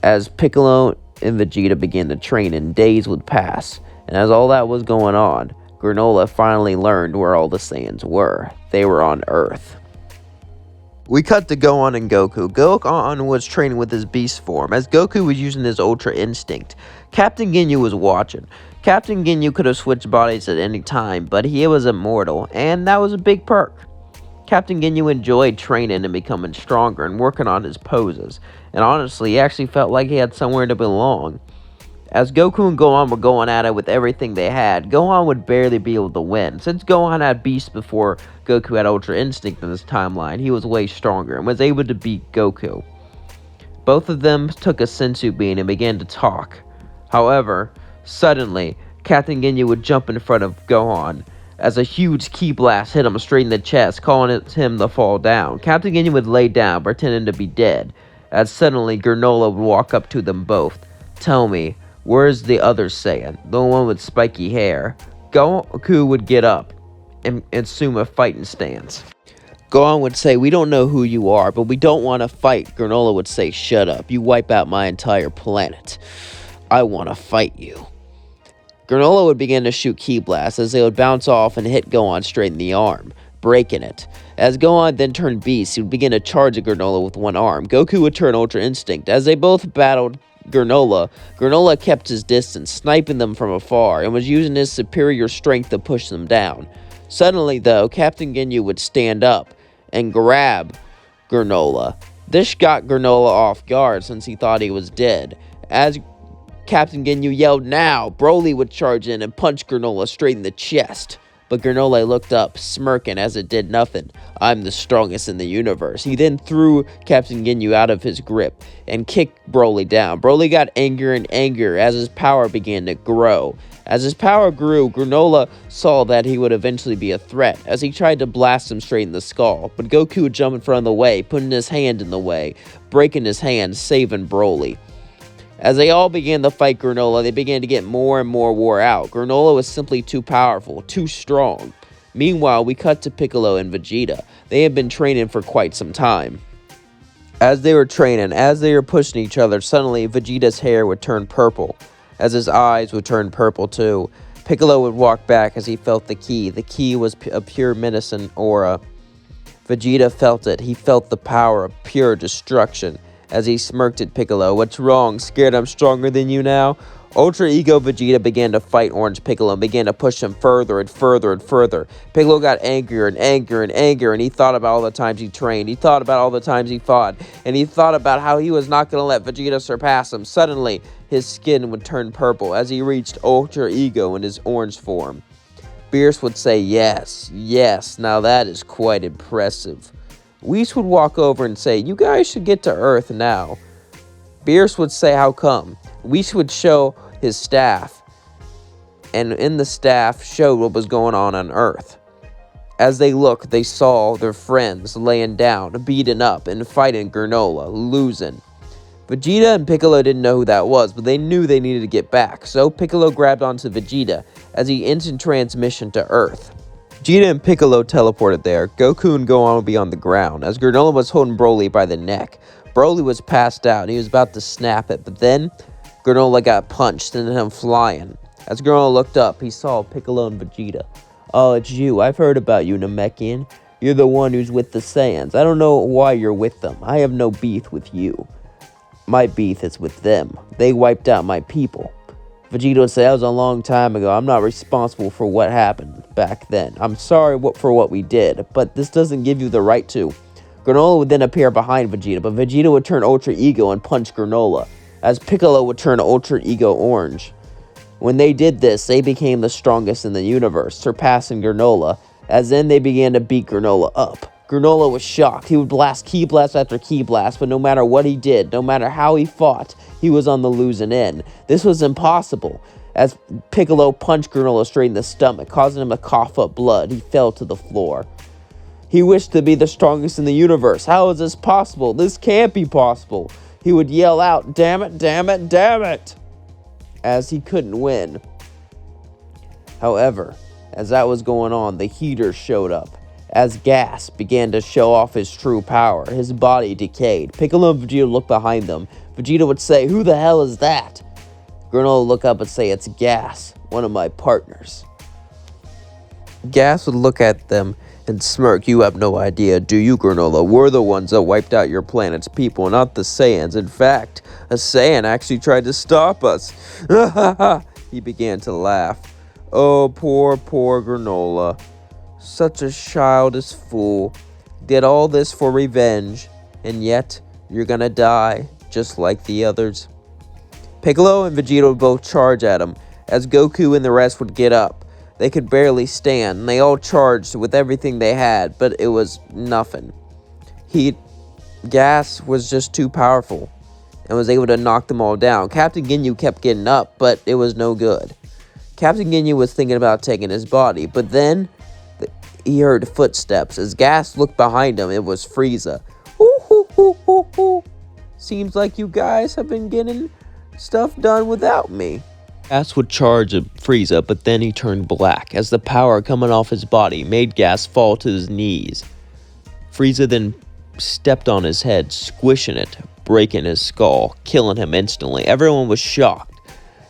Speaker 1: As Piccolo and Vegeta began to train, and days would pass, and as all that was going on, Granola finally learned where all the Saiyans were. They were on Earth. We cut to Gohan and Goku. Gohan was training with his beast form. As Goku was using his Ultra Instinct, Captain Ginyu was watching. Captain Ginyu could have switched bodies at any time, but he was immortal, and that was a big perk. Captain Ginyu enjoyed training and becoming stronger and working on his poses, and honestly, he actually felt like he had somewhere to belong. As Goku and Gohan were going at it with everything they had, Gohan would barely be able to win. Since Gohan had Beast before Goku had Ultra Instinct in his timeline, he was way stronger and was able to beat Goku. Both of them took a senzu bean and began to talk. However, suddenly, Captain Ginyu would jump in front of Gohan as a huge ki blast hit him straight in the chest, calling him to fall down. Captain Ginyu would lay down, pretending to be dead, as suddenly Granola would walk up to them both. "Tell me, where's the other Saiyan? The one with spiky hair?" Goku would get up and assume a fighting stance. Gohan would say, "We don't know who you are, but we don't want to fight." Granola would say, "Shut up. You wipe out my entire planet. I want to fight you." Granola would begin to shoot ki blasts as they would bounce off and hit Gohan straight in the arm, breaking it. As Gohan then turned Beast, he would begin to charge at Granola with one arm. Goku would turn Ultra Instinct. As they both battled Granola kept his distance, sniping them from afar, and was using his superior strength to push them down. Suddenly, though, Captain Ginyu would stand up and grab Granola. This got Granola off guard since he thought he was dead. As Captain Ginyu yelled, "Now!" Broly would charge in and punch Granola straight in the chest. But Granola looked up, smirking as it did nothing. "I'm the strongest in the universe." He then threw Captain Ginyu out of his grip and kicked Broly down. Broly got angrier and angrier as his power began to grow. As his power grew, Granola saw that he would eventually be a threat as he tried to blast him straight in the skull. But Goku would jump in front of the way, putting his hand in the way, breaking his hand, saving Broly. As they all began to fight Granola, they began to get more and more wore out. Granola was simply too powerful, too strong. Meanwhile, we cut to Piccolo and Vegeta. They had been training for quite some time. As they were training, as they were pushing each other, suddenly Vegeta's hair would turn purple, as his eyes would turn purple too. Piccolo would walk back as he felt the key. The key was a pure menacing aura. Vegeta felt it. He felt the power of pure destruction. As he smirked at Piccolo. "What's wrong? Scared I'm stronger than you now?" Ultra Ego Vegeta began to fight Orange Piccolo and began to push him further and further and further. Piccolo got angrier and angrier and angrier, and he thought about all the times he trained. He thought about all the times he fought, and he thought about how he was not going to let Vegeta surpass him. Suddenly, his skin would turn purple as he reached Ultra Ego in his orange form. Beerus would say, "Yes, yes, now that is quite impressive." Whis would walk over and say, "You guys should get to Earth now." Beerus would say, "How come?" Whis would show his staff, and in the staff showed what was going on Earth. As they looked, they saw their friends laying down, beaten up, and fighting Granola, losing. Vegeta and Piccolo didn't know who that was, but they knew they needed to get back, so Piccolo grabbed onto Vegeta as he entered transmission to Earth. Vegeta and Piccolo teleported there. Goku and Gohan would be on the ground, as Granola was holding Broly by the neck. Broly was passed out, and he was about to snap it, but then Granola got punched, sending him flying. As Granola looked up, he saw Piccolo and Vegeta. "Oh, it's you. I've heard about you, Namekian. You're the one who's with the Saiyans. I don't know why you're with them. I have no beef with you. My beef is with them. They wiped out my people." Vegeta would say, "That was a long time ago. I'm not responsible for what happened back then. I'm sorry for what we did, but this doesn't give you the right to." Granola would then appear behind Vegeta, but Vegeta would turn Ultra Ego and punch Granola, as Piccolo would turn Ultra Ego Orange. When they did this, they became the strongest in the universe, surpassing Granola, as then they began to beat Granola up. Granola was shocked. He would blast key blast after key blast, but no matter what he did, no matter how he fought, he was on the losing end. This was impossible, as Piccolo punched Granola straight in the stomach, causing him to cough up blood. He fell to the floor. He wished to be the strongest in the universe. How is this possible? This can't be possible. He would yell out, "Damn it, damn it, damn it," as he couldn't win. However, as that was going on, the heaters showed up. As Gas began to show off his true power, his body decayed. Piccolo and Vegeta looked behind them. Vegeta would say, "Who the hell is that?" Granola would look up and say, "It's Gas, one of my partners." Gas would look at them and smirk. "You have no idea, do you, Granola? We're the ones that wiped out your planet's people, not the Saiyans. In fact, a Saiyan actually tried to stop us." He began to laugh. "Oh, poor Granola. Such a childish fool. Did all this for revenge, and yet you're gonna die, just like the others." Piccolo and Vegeta would both charge at him, as Goku and the rest would get up. They could barely stand, and they all charged with everything they had, but it was nothing. Gas was just too powerful, and was able to knock them all down. Captain Ginyu kept getting up, but it was no good. Captain Ginyu was thinking about taking his body, but then he heard footsteps. As Gas looked behind him, it was Frieza. "Ooh. Seems like you guys have been getting stuff done without me." Gas would charge at Frieza, but then he turned black, as the power coming off his body made Gas fall to his knees. Frieza then stepped on his head, squishing it, breaking his skull, killing him instantly. Everyone was shocked,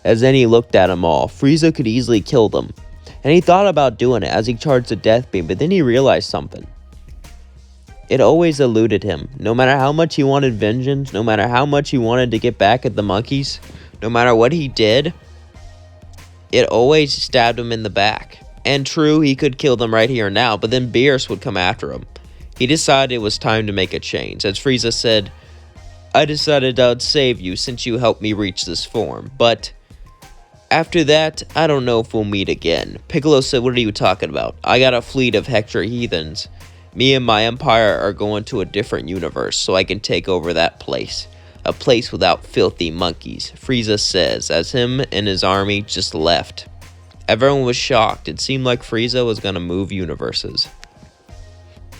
Speaker 1: as then he looked at them all. Frieza could easily kill them, and he thought about doing it as he charged a death beam, but then he realized something. It always eluded him. No matter how much he wanted vengeance, no matter how much he wanted to get back at the monkeys, no matter what he did, it always stabbed him in the back. And true, he could kill them right here and now, but then Beerus would come after him. He decided it was time to make a change. As Frieza said, I decided I'd save you since you helped me reach this form, but after that, I don't know if we'll meet again. Piccolo said, what are you talking about? I got a fleet of Hector heathens. Me and my empire are going to a different universe so I can take over that place. A place without filthy monkeys, Frieza says, as him and his army just left. Everyone was shocked. It seemed like Frieza was going to move universes.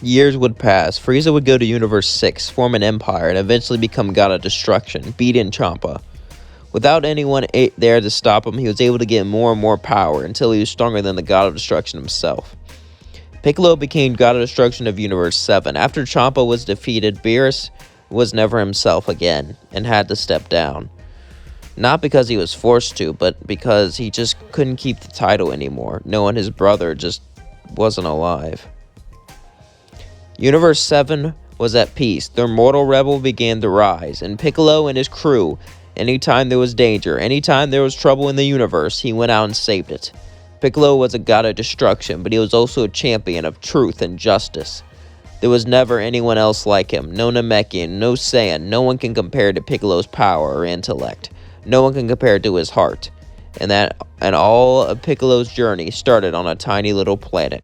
Speaker 1: Years would pass. Frieza would go to Universe 6, form an empire, and eventually become God of Destruction, beating Champa. Without anyone there to stop him, he was able to get more and more power until he was stronger than the God of Destruction himself. Piccolo became God of Destruction of Universe 7. After Champa was defeated, Beerus was never himself again and had to step down. Not because he was forced to, but because he just couldn't keep the title anymore, knowing his brother just wasn't alive. Universe 7 was at peace. Their mortal rebel began to rise, and Piccolo and his crew, anytime there was danger, anytime there was trouble in the universe, he went out and saved it. Piccolo was a god of destruction, but he was also a champion of truth and justice. There was never anyone else like him. No Namekian, no Saiyan. No one can compare to Piccolo's power or intellect. No one can compare to his heart. And all of Piccolo's journey started on a tiny little planet.